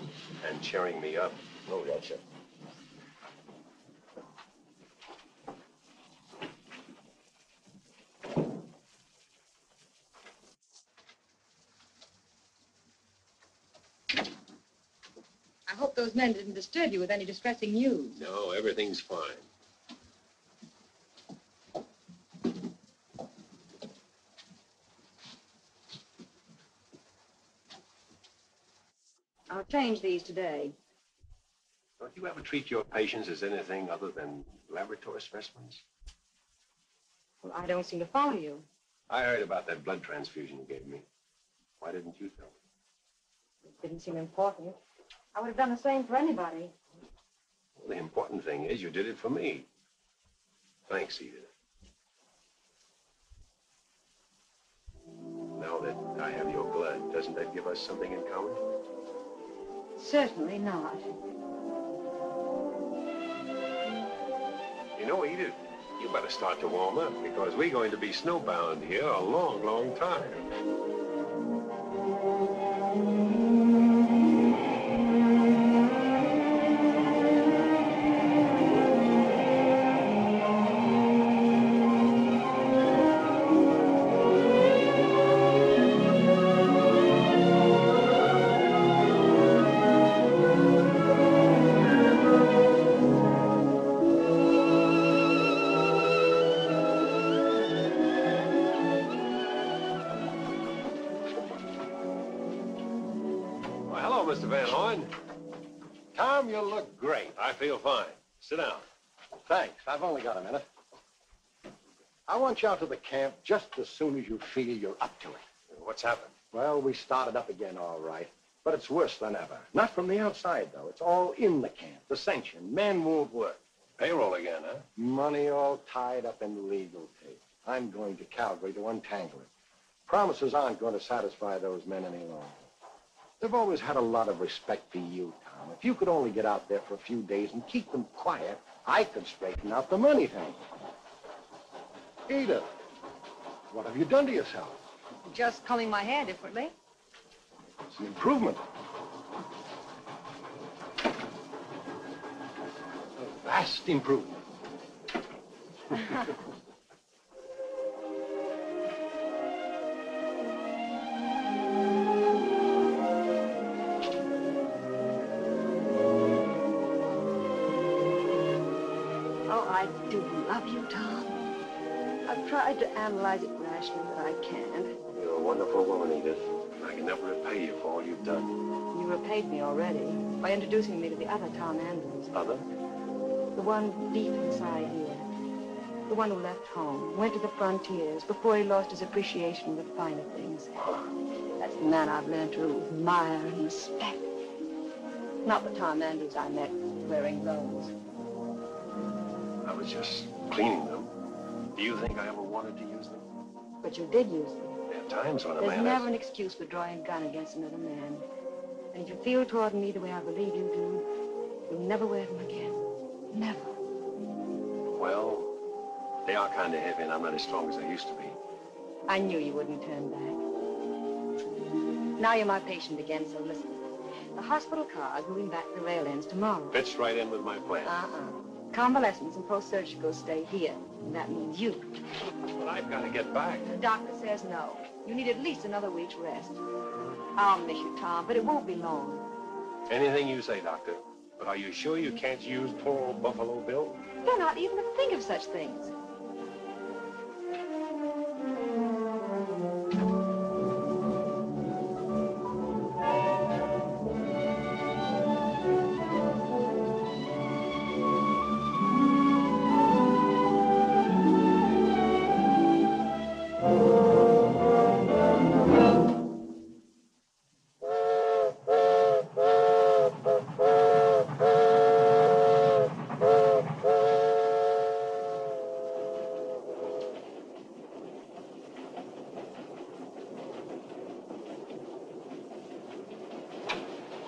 and cheering me up. Oh, that's it. I hope those men didn't disturb you with any distressing news. No, everything's fine. I'll change these today. Don't you ever treat your patients as anything other than laboratory specimens? Well, I don't seem to follow you. I heard about that blood transfusion you gave me. Why didn't you tell me? It didn't seem important. I would have done the same for anybody. Well, the important thing is you did it for me. Thanks, Edith. Now that I have your blood, doesn't that give us something in common? Certainly not. You know, Edith, you better start to warm up because we're going to be snowbound here a long, long time. Mr. Van Horn. Tom, you look great. I feel fine. Sit down. Thanks. I've only got a minute. I want you out to the camp just as soon as you feel you're up to it. What's happened? Well, we started up again, all right. But it's worse than ever. Not from the outside, though. It's all in the camp. Dissension. Men won't work. Payroll again, huh? Money all tied up in legal tape. I'm going to Calgary to untangle it. Promises aren't going to satisfy those men any longer. They've always had a lot of respect for you, Tom. If you could only get out there for a few days and keep them quiet, I could straighten out the money thing. Edith, what have you done to yourself? Just combing my hair differently. It's an improvement. A vast improvement. I do love you, Tom. I've tried to analyze it rationally, but I can't. You're a wonderful woman, Edith. I can never repay you for all you've done. You repaid me already by introducing me to the other Tom Andrews. Other? The one deep inside here. The one who left home, went to the frontiers before he lost his appreciation of the finer things. That's the man I've learned to admire and respect. Not the Tom Andrews I met wearing those. I was just cleaning them. Do you think I ever wanted to use them? But you did use them. There are times when a There's man never has... an excuse for drawing a gun against another man. And if you feel toward me the way I believe you do, you'll never wear them again. Never. Well, they are kind of heavy, and I'm not as strong as I used to be. I knew you wouldn't turn back. Now you're my patient again, so listen. The hospital car is moving back to the rail ends tomorrow. Fits right in with my plan. Convalescents and post-surgical stay here. And that means you. But I've got to get back. The doctor says no. You need at least another week's rest. I'll miss you, Tom, but it won't be long. Anything you say, Doctor. But are you sure you can't use poor old Buffalo Bill? They're not even to think of such things.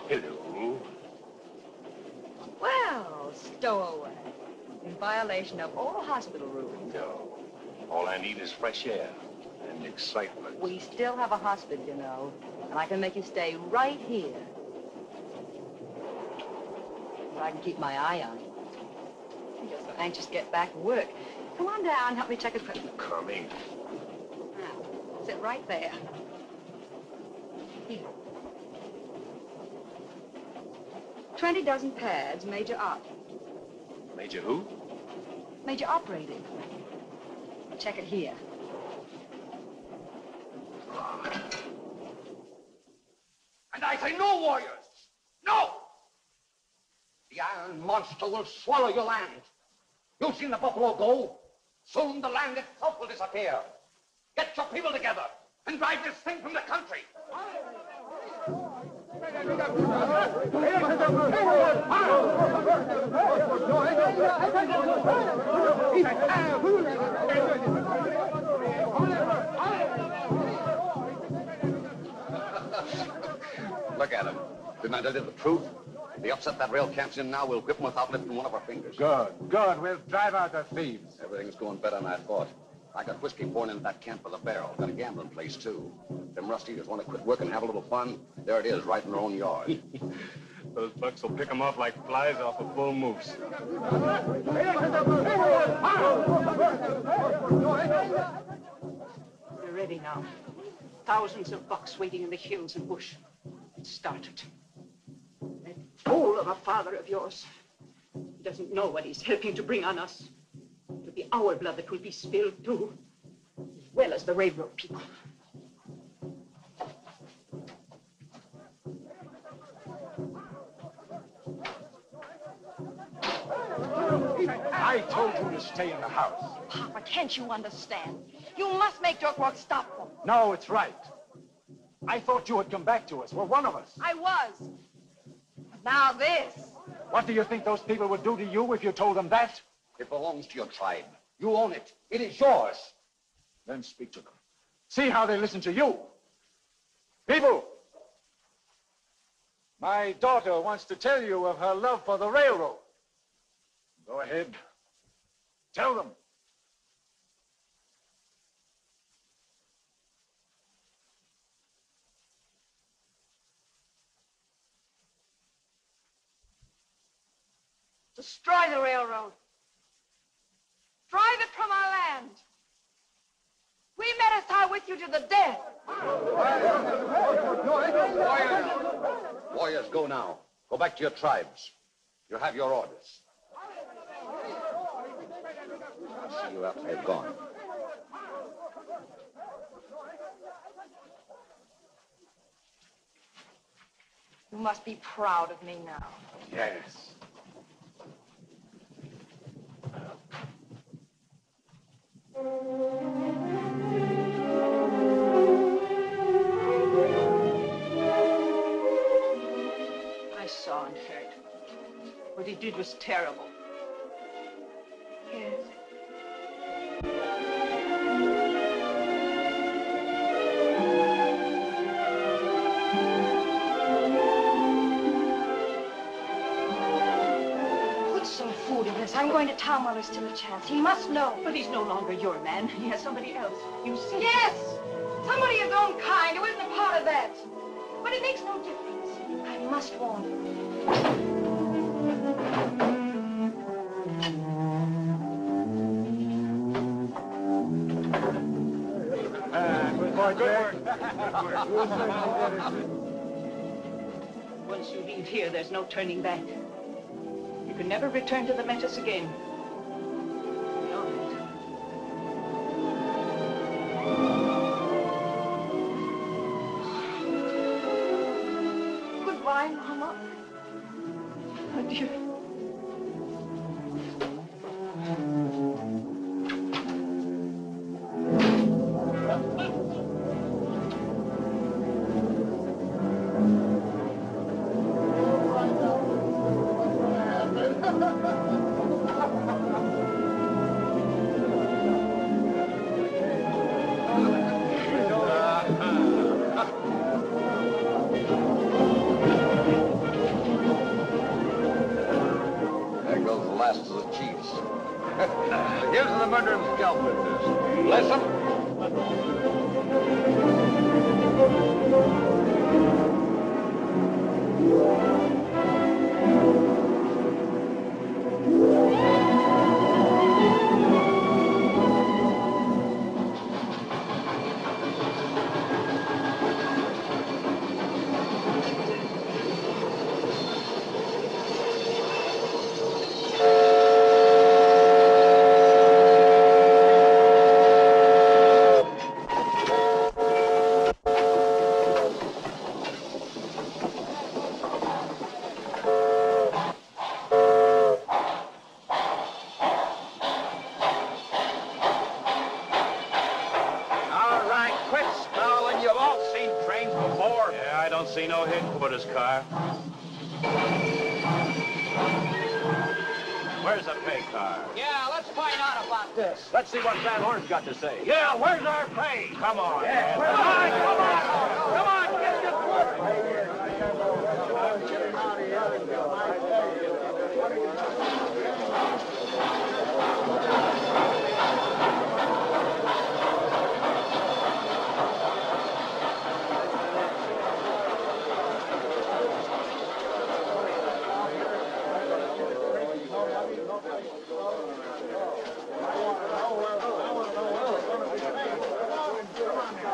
Hello. Well, stowaway. In violation of all hospital rules. No. All I need is fresh air and excitement. We still have a hospital, you know, and I can make you stay right here. But I can keep my eye on you. You're so anxious to get back to work. Come on down, help me check equipment. Coming. Now, sit right there. Here. 20 dozen pads, Major Op. Major who? Major Operating. Check it here. And I say no, warriors! No! The iron monster will swallow your land. You've seen the buffalo go. Soon the land itself will disappear. Get your people together and drive this thing from the country. Look at him. Didn't I tell you the truth? If they upset that rail camp's in now, we'll whip them without lifting one of our fingers. Good. We'll drive out the thieves. Everything's going better than I thought. I got whiskey pouring into that camp with a barrel. Got a gambling place, too. Them rust eaters want to quit work and have a little fun. There it is, right in their own yard. Those bucks will pick them off like flies off a bull moose. We're ready now. Thousands of bucks waiting in the hills and bush. It started. That fool of a father of yours. He doesn't know what he's helping to bring on us. It'll be our blood that will be spilled, too. As well as the railroad people. I told you to stay in the house. Papa, can't you understand? You must make Duckworth stop them. No, it's right. I thought you had come back to us. We're one of us. I was. But now this. What do you think those people would do to you if you told them that? It belongs to your tribe. You own it. It is yours. Then speak to them. See how they listen to you. People! My daughter wants to tell you of her love for the railroad. Go ahead. Tell them. Destroy the railroad. Drive it from our land. We medicine with you to the death. Warriors, go now. Go back to your tribes. You have your orders. I'll see you after they've gone. You must be proud of me now. Yes. I saw and heard. What he did was terrible. Yes. Put some food in this. I'm going to Tom while there's still a chance. He must know. But he's no longer your man. He has somebody else. You see? Yes! Somebody his own kind who isn't a part of that. But it makes no difference. I must warn you. Good work. Once you leave here, there's no turning back. You can never return to the Metis again. You know that. Goodbye, Mama. Adieu. There goes the last of the chiefs. Here's the murder and scalp business. Bless 'em. All right, quit snarling. You've all seen trains before. Yeah, I don't see no headquarters car. Where's the pay car? Yeah, let's find out about this. Let's see what Van Horn's got to say. Yeah, where's our pay? Come on. Yeah, come on, get your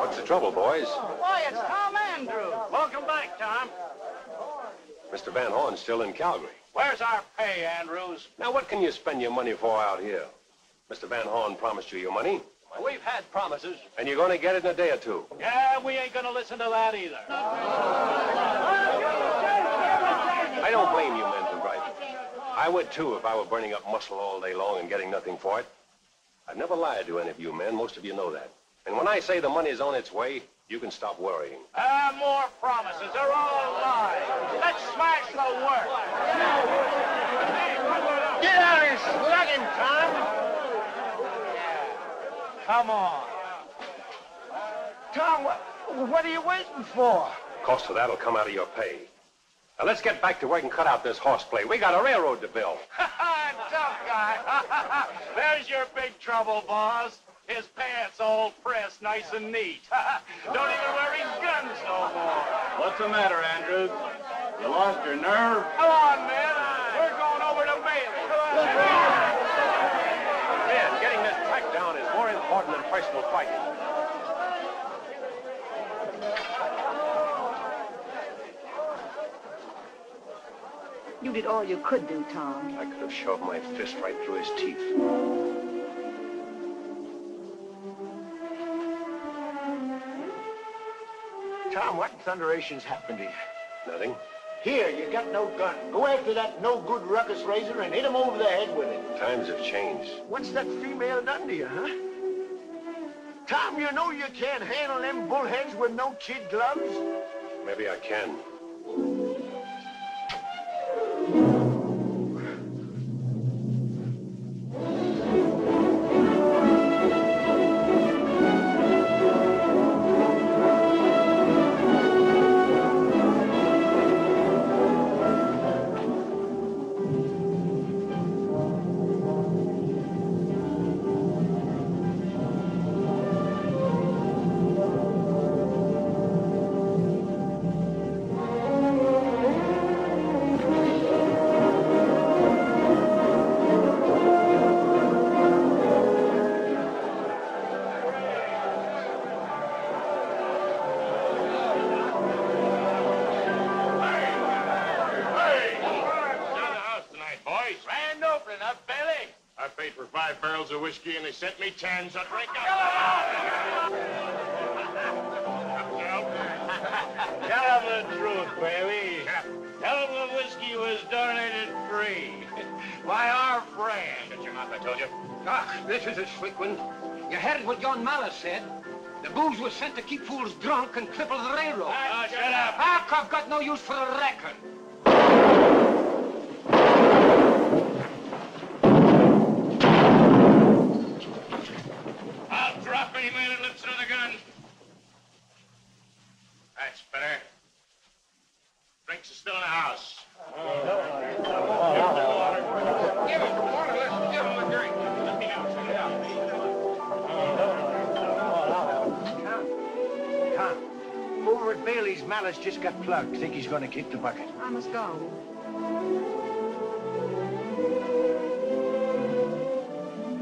What's the trouble, boys? Why, it's Tom Andrews. Welcome back, Tom. Mr. Van Horn's still in Calgary. Where's our pay, Andrews? Now, what can you spend your money for out here? Mr. Van Horn promised you your money, We've had promises. and you're going to get it in a day or two. Yeah, we ain't gonna listen to that either. I don't blame you men for griping. I would, too, if I were burning up muscle all day long and getting nothing for it. I've never lied to any of you men. Most of you know that. And when I say the money's on its way, you can stop worrying. More promises. They're all lies. Let's smash the work. Get out of here, slugging, Tom. Come on. Tom, what are you waiting for? Cost of that'll come out of your pay. Now, let's get back to work and cut out this horseplay. We got a railroad to build. Tough guy. There's your big trouble, boss. His pants all pressed nice and neat. Don't even wear his guns no more. What's the matter, Andrews? You lost your nerve? Come on, man. We're going over to Bailey. Come on. Man, getting this track down is more important than personal fighting. You did all you could do, Tom. I could have shoved my fist right through his teeth. Tom, what in thunderation's happened to you? Nothing. Here, you got no gun. Go after that no-good ruckus raiser and hit him over the head with it. Times have changed. What's that female done to you, huh? Tom, you know you can't handle them bullheads with no kid gloves? Maybe I can. paid for 5 barrels of whiskey, and they sent me 10, so drink up. Tell them the truth, Bailey. Tell them the whiskey was donated free by our friend. Shut your mouth, I told you. Doc, this is a slick one. You heard what John Malice said. The booze was sent to keep fools drunk and cripple the railroad. Oh, shut up. I've got no use for a record. I'll drop any man that lifts another gun. That's better. Drinks are still in the house. Give him the water. Let's give him a drink. Tom, over at Bailey's, Malice just got plugged. Think he's going to kick the bucket. I must go.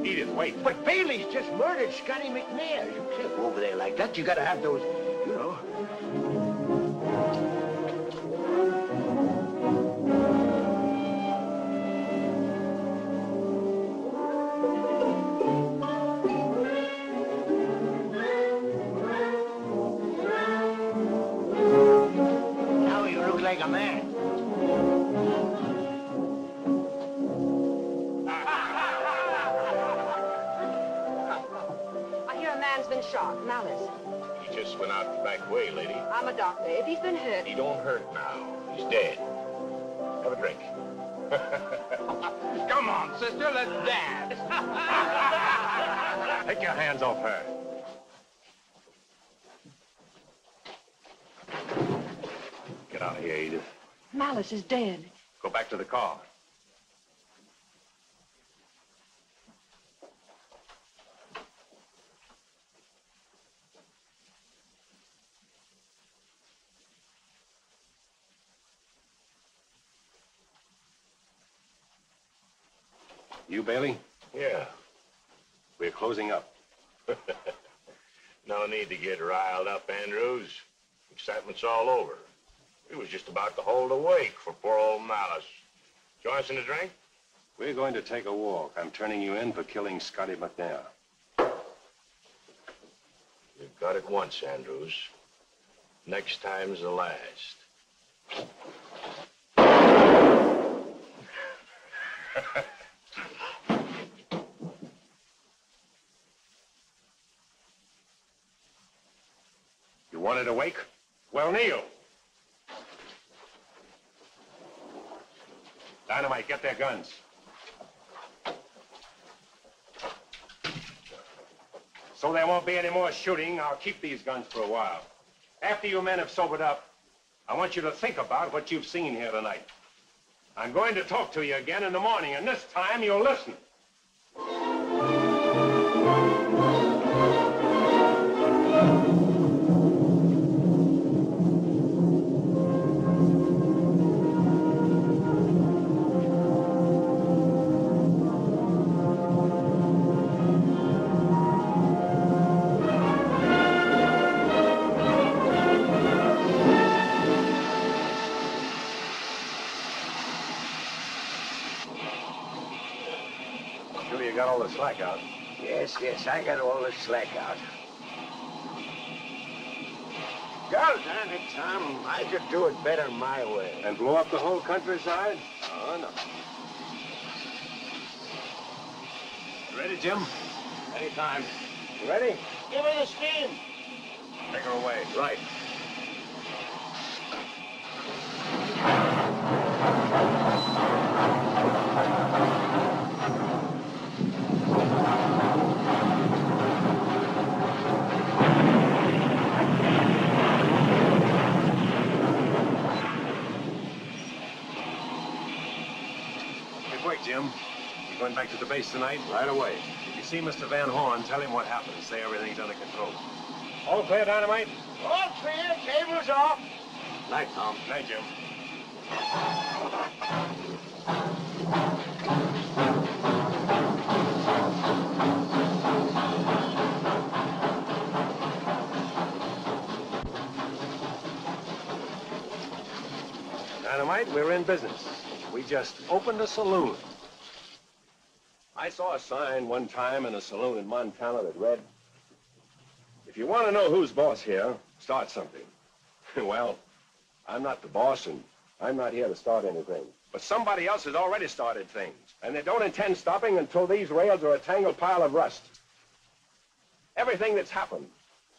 Edith, wait. But Bailey's just murdered Scotty McNair. You can't go over there like that. You got to have those, you know. Now you look like a man. I hear a man's been shot. Malice. He just went out the back way, lady. I'm a doctor. If he's been hurt... He don't hurt now. He's dead. Have a drink. Come on, sister, let's dance. Take your hands off her. Get out of here, Edith. Malice is dead. Go back to the car. You, Bailey? Yeah. We're closing up. No need to get riled up, Andrews. Excitement's all over. We was just about to hold a wake for poor old Malice. Join us in a drink? We're going to take a walk. I'm turning you in for killing Scotty McNair. You've got it once, Andrews. Next time's the last. You wanted a wake? Well, kneel. Dynamite, get their guns. So there won't be any more shooting. I'll keep these guns for a while. After you men have sobered up, I want you to think about what you've seen here tonight. I'm going to talk to you again in the morning, and this time you'll listen. You got all the slack out. Yes, I got all the slack out. God damn it, Tom. I could do it better my way. And blow up the whole countryside? Oh, no. Ready, Jim? Anytime. You ready? Give her the steam. Take her away. Right. Jim, you going back to the base tonight? Right away. If you see Mr. Van Horn, tell him what happened. Say everything's under control. All clear, Dynamite? All clear. Cables off. Night, Tom. Night, Jim. Dynamite, we're in business. We just opened a saloon. I saw a sign one time in a saloon in Montana that read, "If you want to know who's boss here, start something." Well, I'm not the boss, and I'm not here to start anything. But somebody else has already started things, and they don't intend stopping until these rails are a tangled pile of rust. Everything that's happened,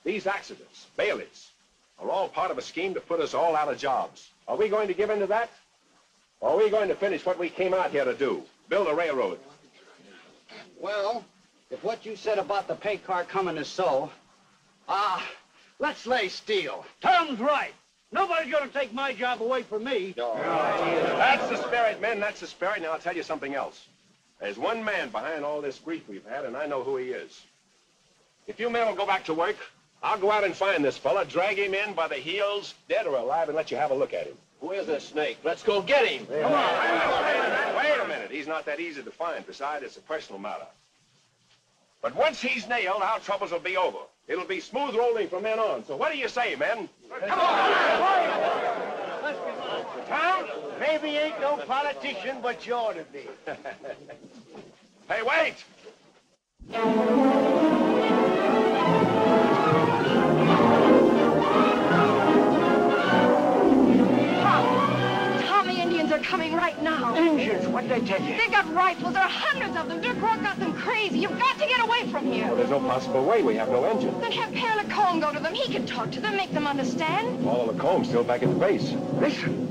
these accidents, Bailey's, are all part of a scheme to put us all out of jobs. Are we going to give in to that? Or are we going to finish what we came out here to do, build a railroad? Well, if what you said about the pay car coming is so, let's lay steel. Tom's right. Nobody's going to take my job away from me. That's the spirit, men. That's the spirit. Now, I'll tell you something else. There's one man behind all this grief we've had, and I know who he is. If you men will go back to work, I'll go out and find this fella, drag him in by the heels, dead or alive, and let you have a look at him. Where's the snake? Let's go get him. Come on. Wait a minute. He's not that easy to find. Besides, it's a personal matter. But once he's nailed, our troubles will be over. It'll be smooth rolling from then on. So what do you say, men? Come on! Tom, maybe you ain't no politician, but you ought to be. Hey, wait! They're coming right now. Indians, what'd they tell you? They got rifles. There are hundreds of them. Dirk Rourke got them crazy. You've got to get away from here. Well, there's no possible way. We have no engine. Then have Père Lacombe go to them. He can talk to them, make them understand. All of Lacombe's still back at the base. Listen.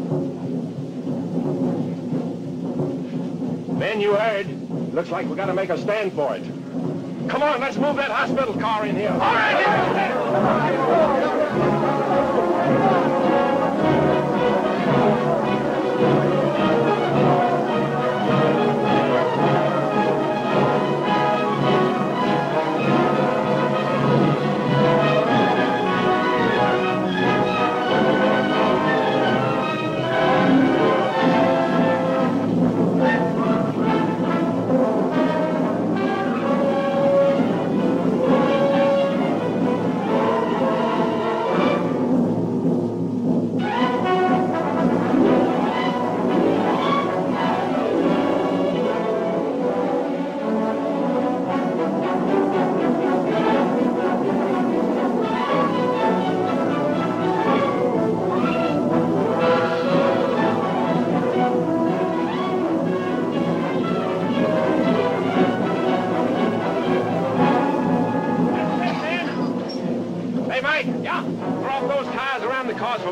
Men, you heard. Looks like we got to make a stand for it. Come on, let's move that hospital car in here. All right!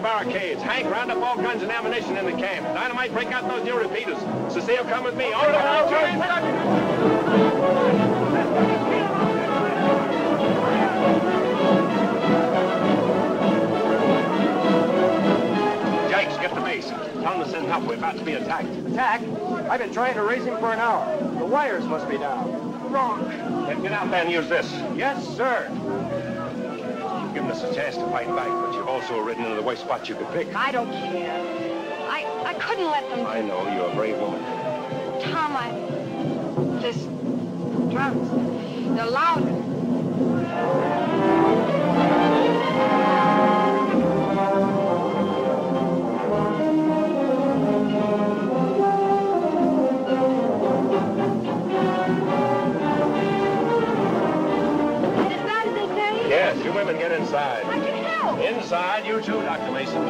Barricades. Hank, round up all guns and ammunition in the camp. Dynamite, break out those new repeaters. Cecile, come with me. All Jakes, get the base. Tell them to send help. We're about to be attacked. Attack? I've been trying to raise him for an hour. The wires must be down. Wrong. Then get out there and use this. Yes, sir. You've given us a chance to fight back, but you've also ridden into the worst spot you could pick. I don't care. I couldn't let them... I know. You're a brave woman. Tom, This... drums. They're louder. Yes, you women get inside. I can help. Inside, you too, Dr. Mason.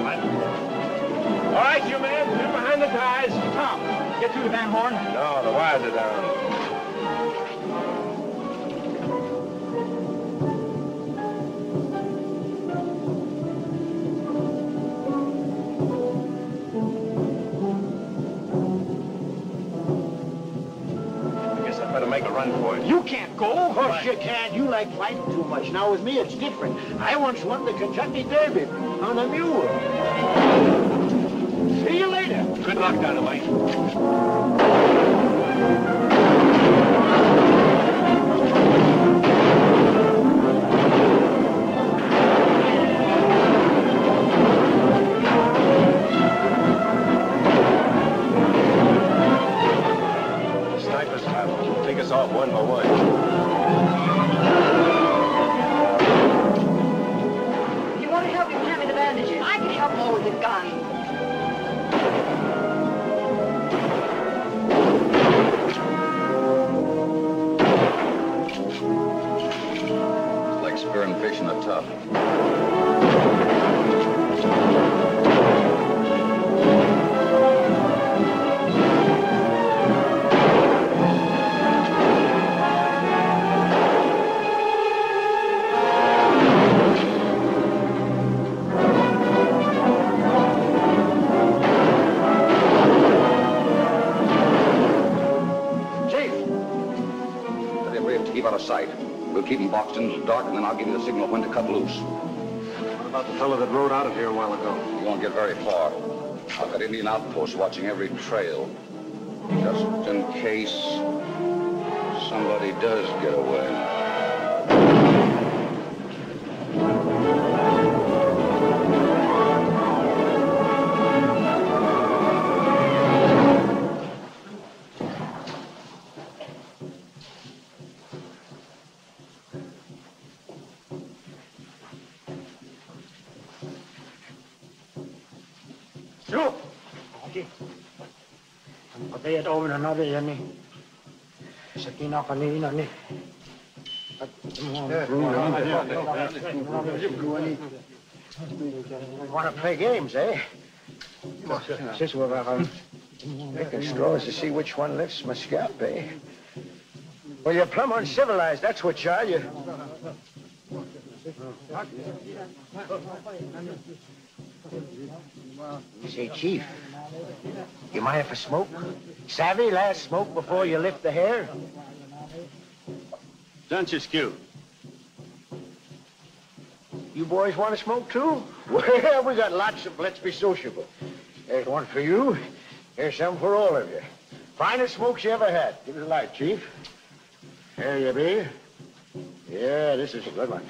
All right, you men, get behind the ties. Tom, get through the Van Horn? No, the wires are down. Make a run for it. You can't go. Of course you can. You like fighting too much. Now with me, it's different. I once won the Kentucky Derby on a mule. See you later. Good luck, Dynamite. Off one by one. If you want to help him, hand me the bandages. I can help more with the gun. of sight. We'll keep them boxed in the dark, and then I'll give you the signal when to cut loose. What about the fellow that rode out of here a while ago? You won't get very far. I've got Indian outposts watching every trail. Just in case somebody does get away. Patay at over na nabi yan ni. Sa kinakanin ni. Want to play games, eh? Since we're making straws to see which one lifts my scalp, eh? Well, you're plumb uncivilized, that's what you are. You say, Chief, you mind if I smoke? Savvy, last smoke before you lift the hair? Don't you skew. You boys want to smoke, too? Well, we got lots of, let's be sociable. There's one for you. Here's some for all of you. Finest smokes you ever had. Give it a light, Chief. Here you be. Yeah, this is a good one.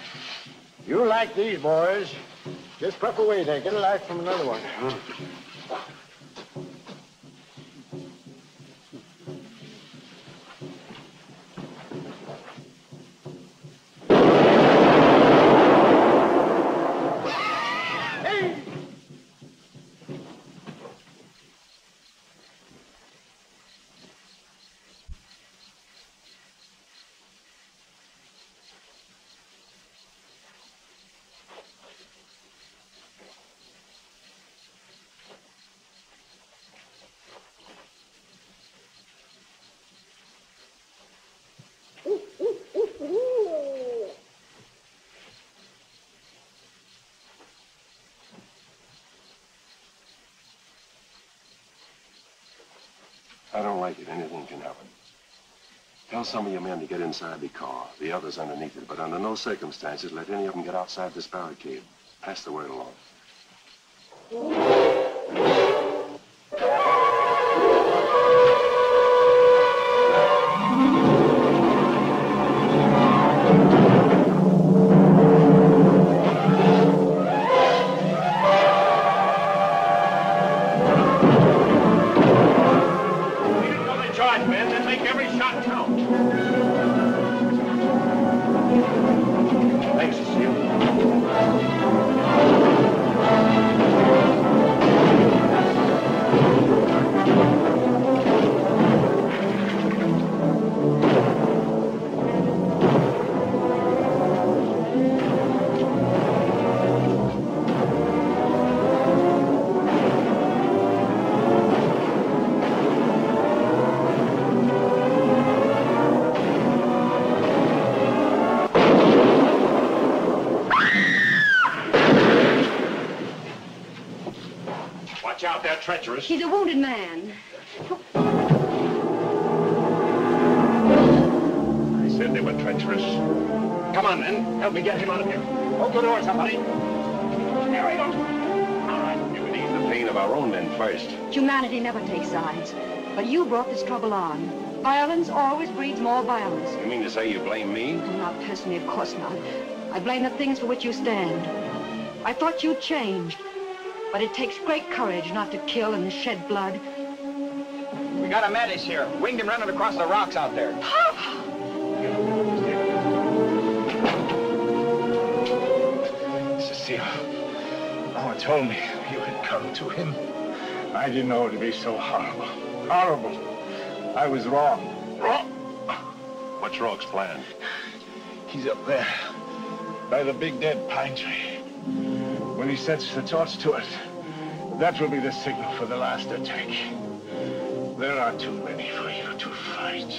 You like these, boys. Just puff away there. Get a light from another one. I don't like it. Anything can happen. Tell some of your men to get inside the car, the others underneath it, but under no circumstances let any of them get outside this barricade. Pass the word along. Watch out, they're treacherous. He's a wounded man. I said they were treacherous. Come on, men. Help me get him out of here. Open the door, somebody. There we go. All right, we would ease the pain of our own men first. Humanity never takes sides. But you brought this trouble on. Violence always breeds more violence. You mean to say you blame me? Not personally, of course not. I blame the things for which you stand. I thought you'd changed. But it takes great courage not to kill and shed blood. We got a Metis here. Winged him running across the rocks out there. Cecile, no one told me you had come to him. I didn't know it would be so horrible. Horrible. I was wrong. Wrong. What's Rourke's plan? He's up there, by the big dead pine tree. When he sets the torch to it, that will be the signal for the last attack. There are too many for you to fight.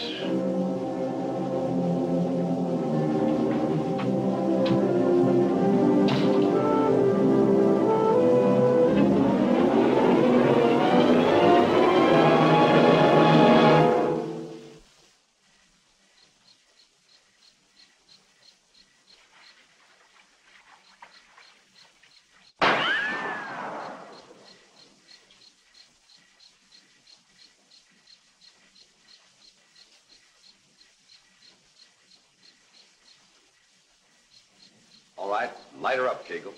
All right, light her up, Kegels.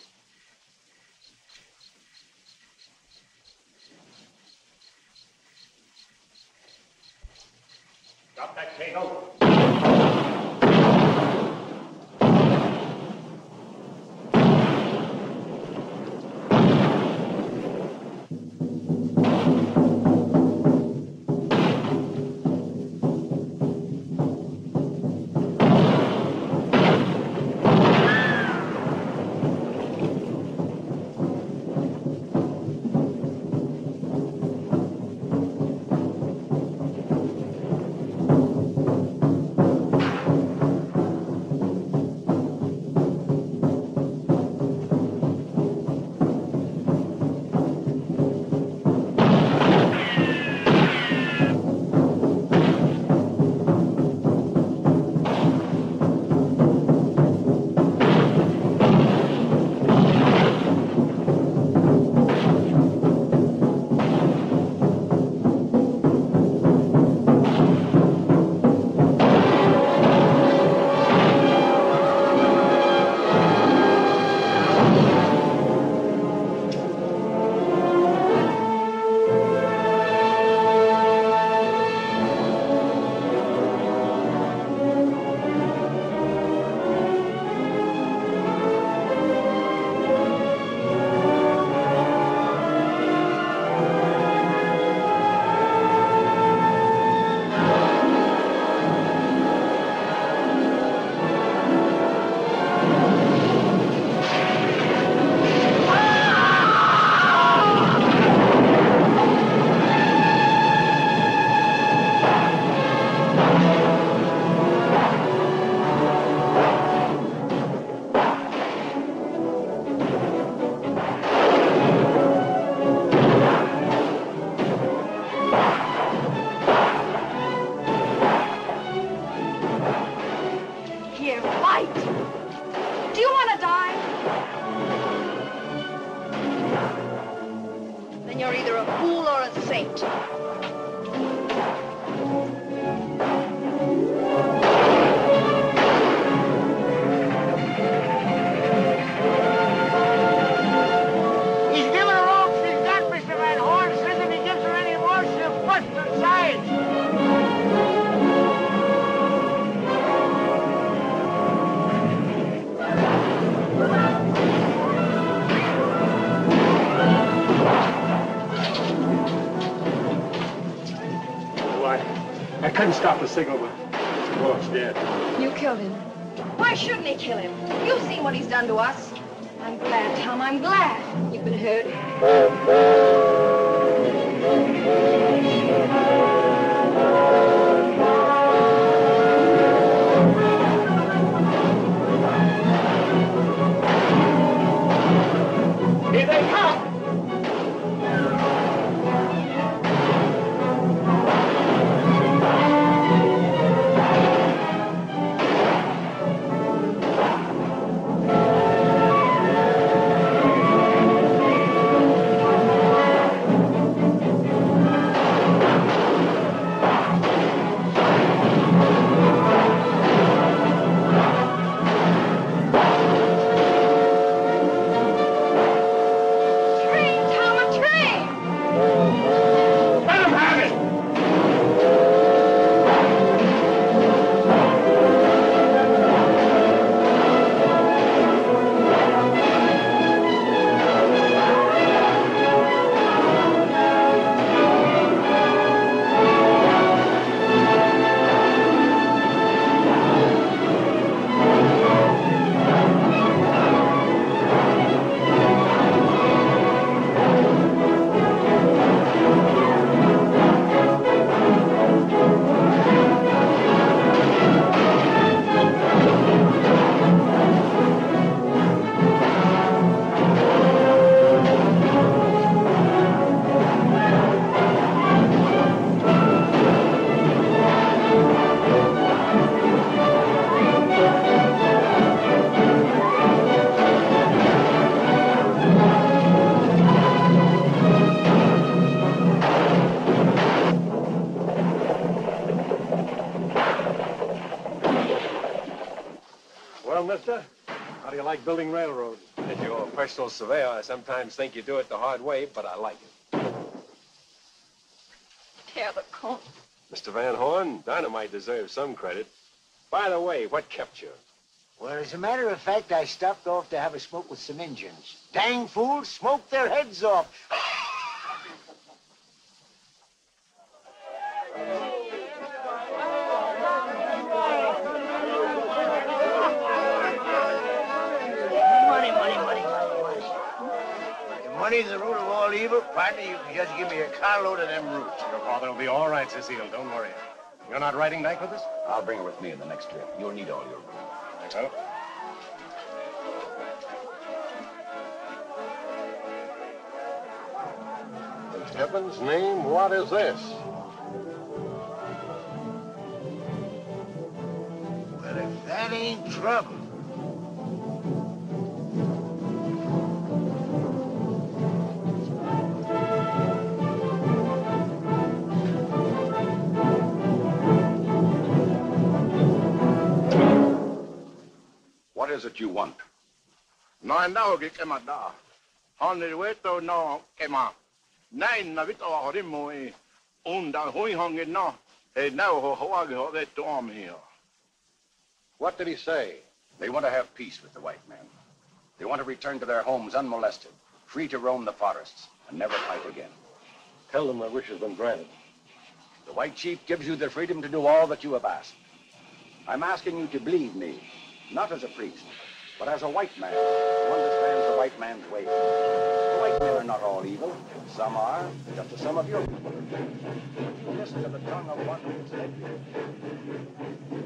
Drop that Kegel. You're either a fool or a saint. He's giving her all she's got, Mr. Van Horn. Says if he gives her any more, she'll bust her sides. I couldn't stop the signal, but Rourke's dead. You killed him. Why shouldn't he kill him? You've seen what he's done to us. I'm glad, Tom. I'm glad you've been hurt. Here they come! How do you like building railroads? As your personal surveyor, I sometimes think you do it the hard way, but I like it. Tear the cone. Mr. Van Horn, Dynamite deserves some credit. By the way, what kept you? Well, as a matter of fact, I stopped off to have a smoke with some Indians. Dang fools smoked their heads off. Money's the root of all evil. Partner, you can just give me a carload of them roots. Your father will be all right, Cecile. Don't worry. You're not riding back with us? I'll bring her with me in the next trip. You'll need all your room. Well. In heaven's name, what is this? Well, if that ain't trouble. What is it you want? No, no, get him a da. On the way to no, came up. Nine of it all him away. Unda hui hung it no. Hey, now ho that dorm here. What did he say? They want to have peace with the white men. They want to return to their homes unmolested, free to roam the forests, and never fight again. Tell them my wish has been granted. The white chief gives you the freedom to do all that you have asked. I'm asking you to believe me, not as a priest, but as a white man who understands the white man's ways. The white men are not all evil. Some are, just as some of your people are. Listen to the tongue of one who has led you.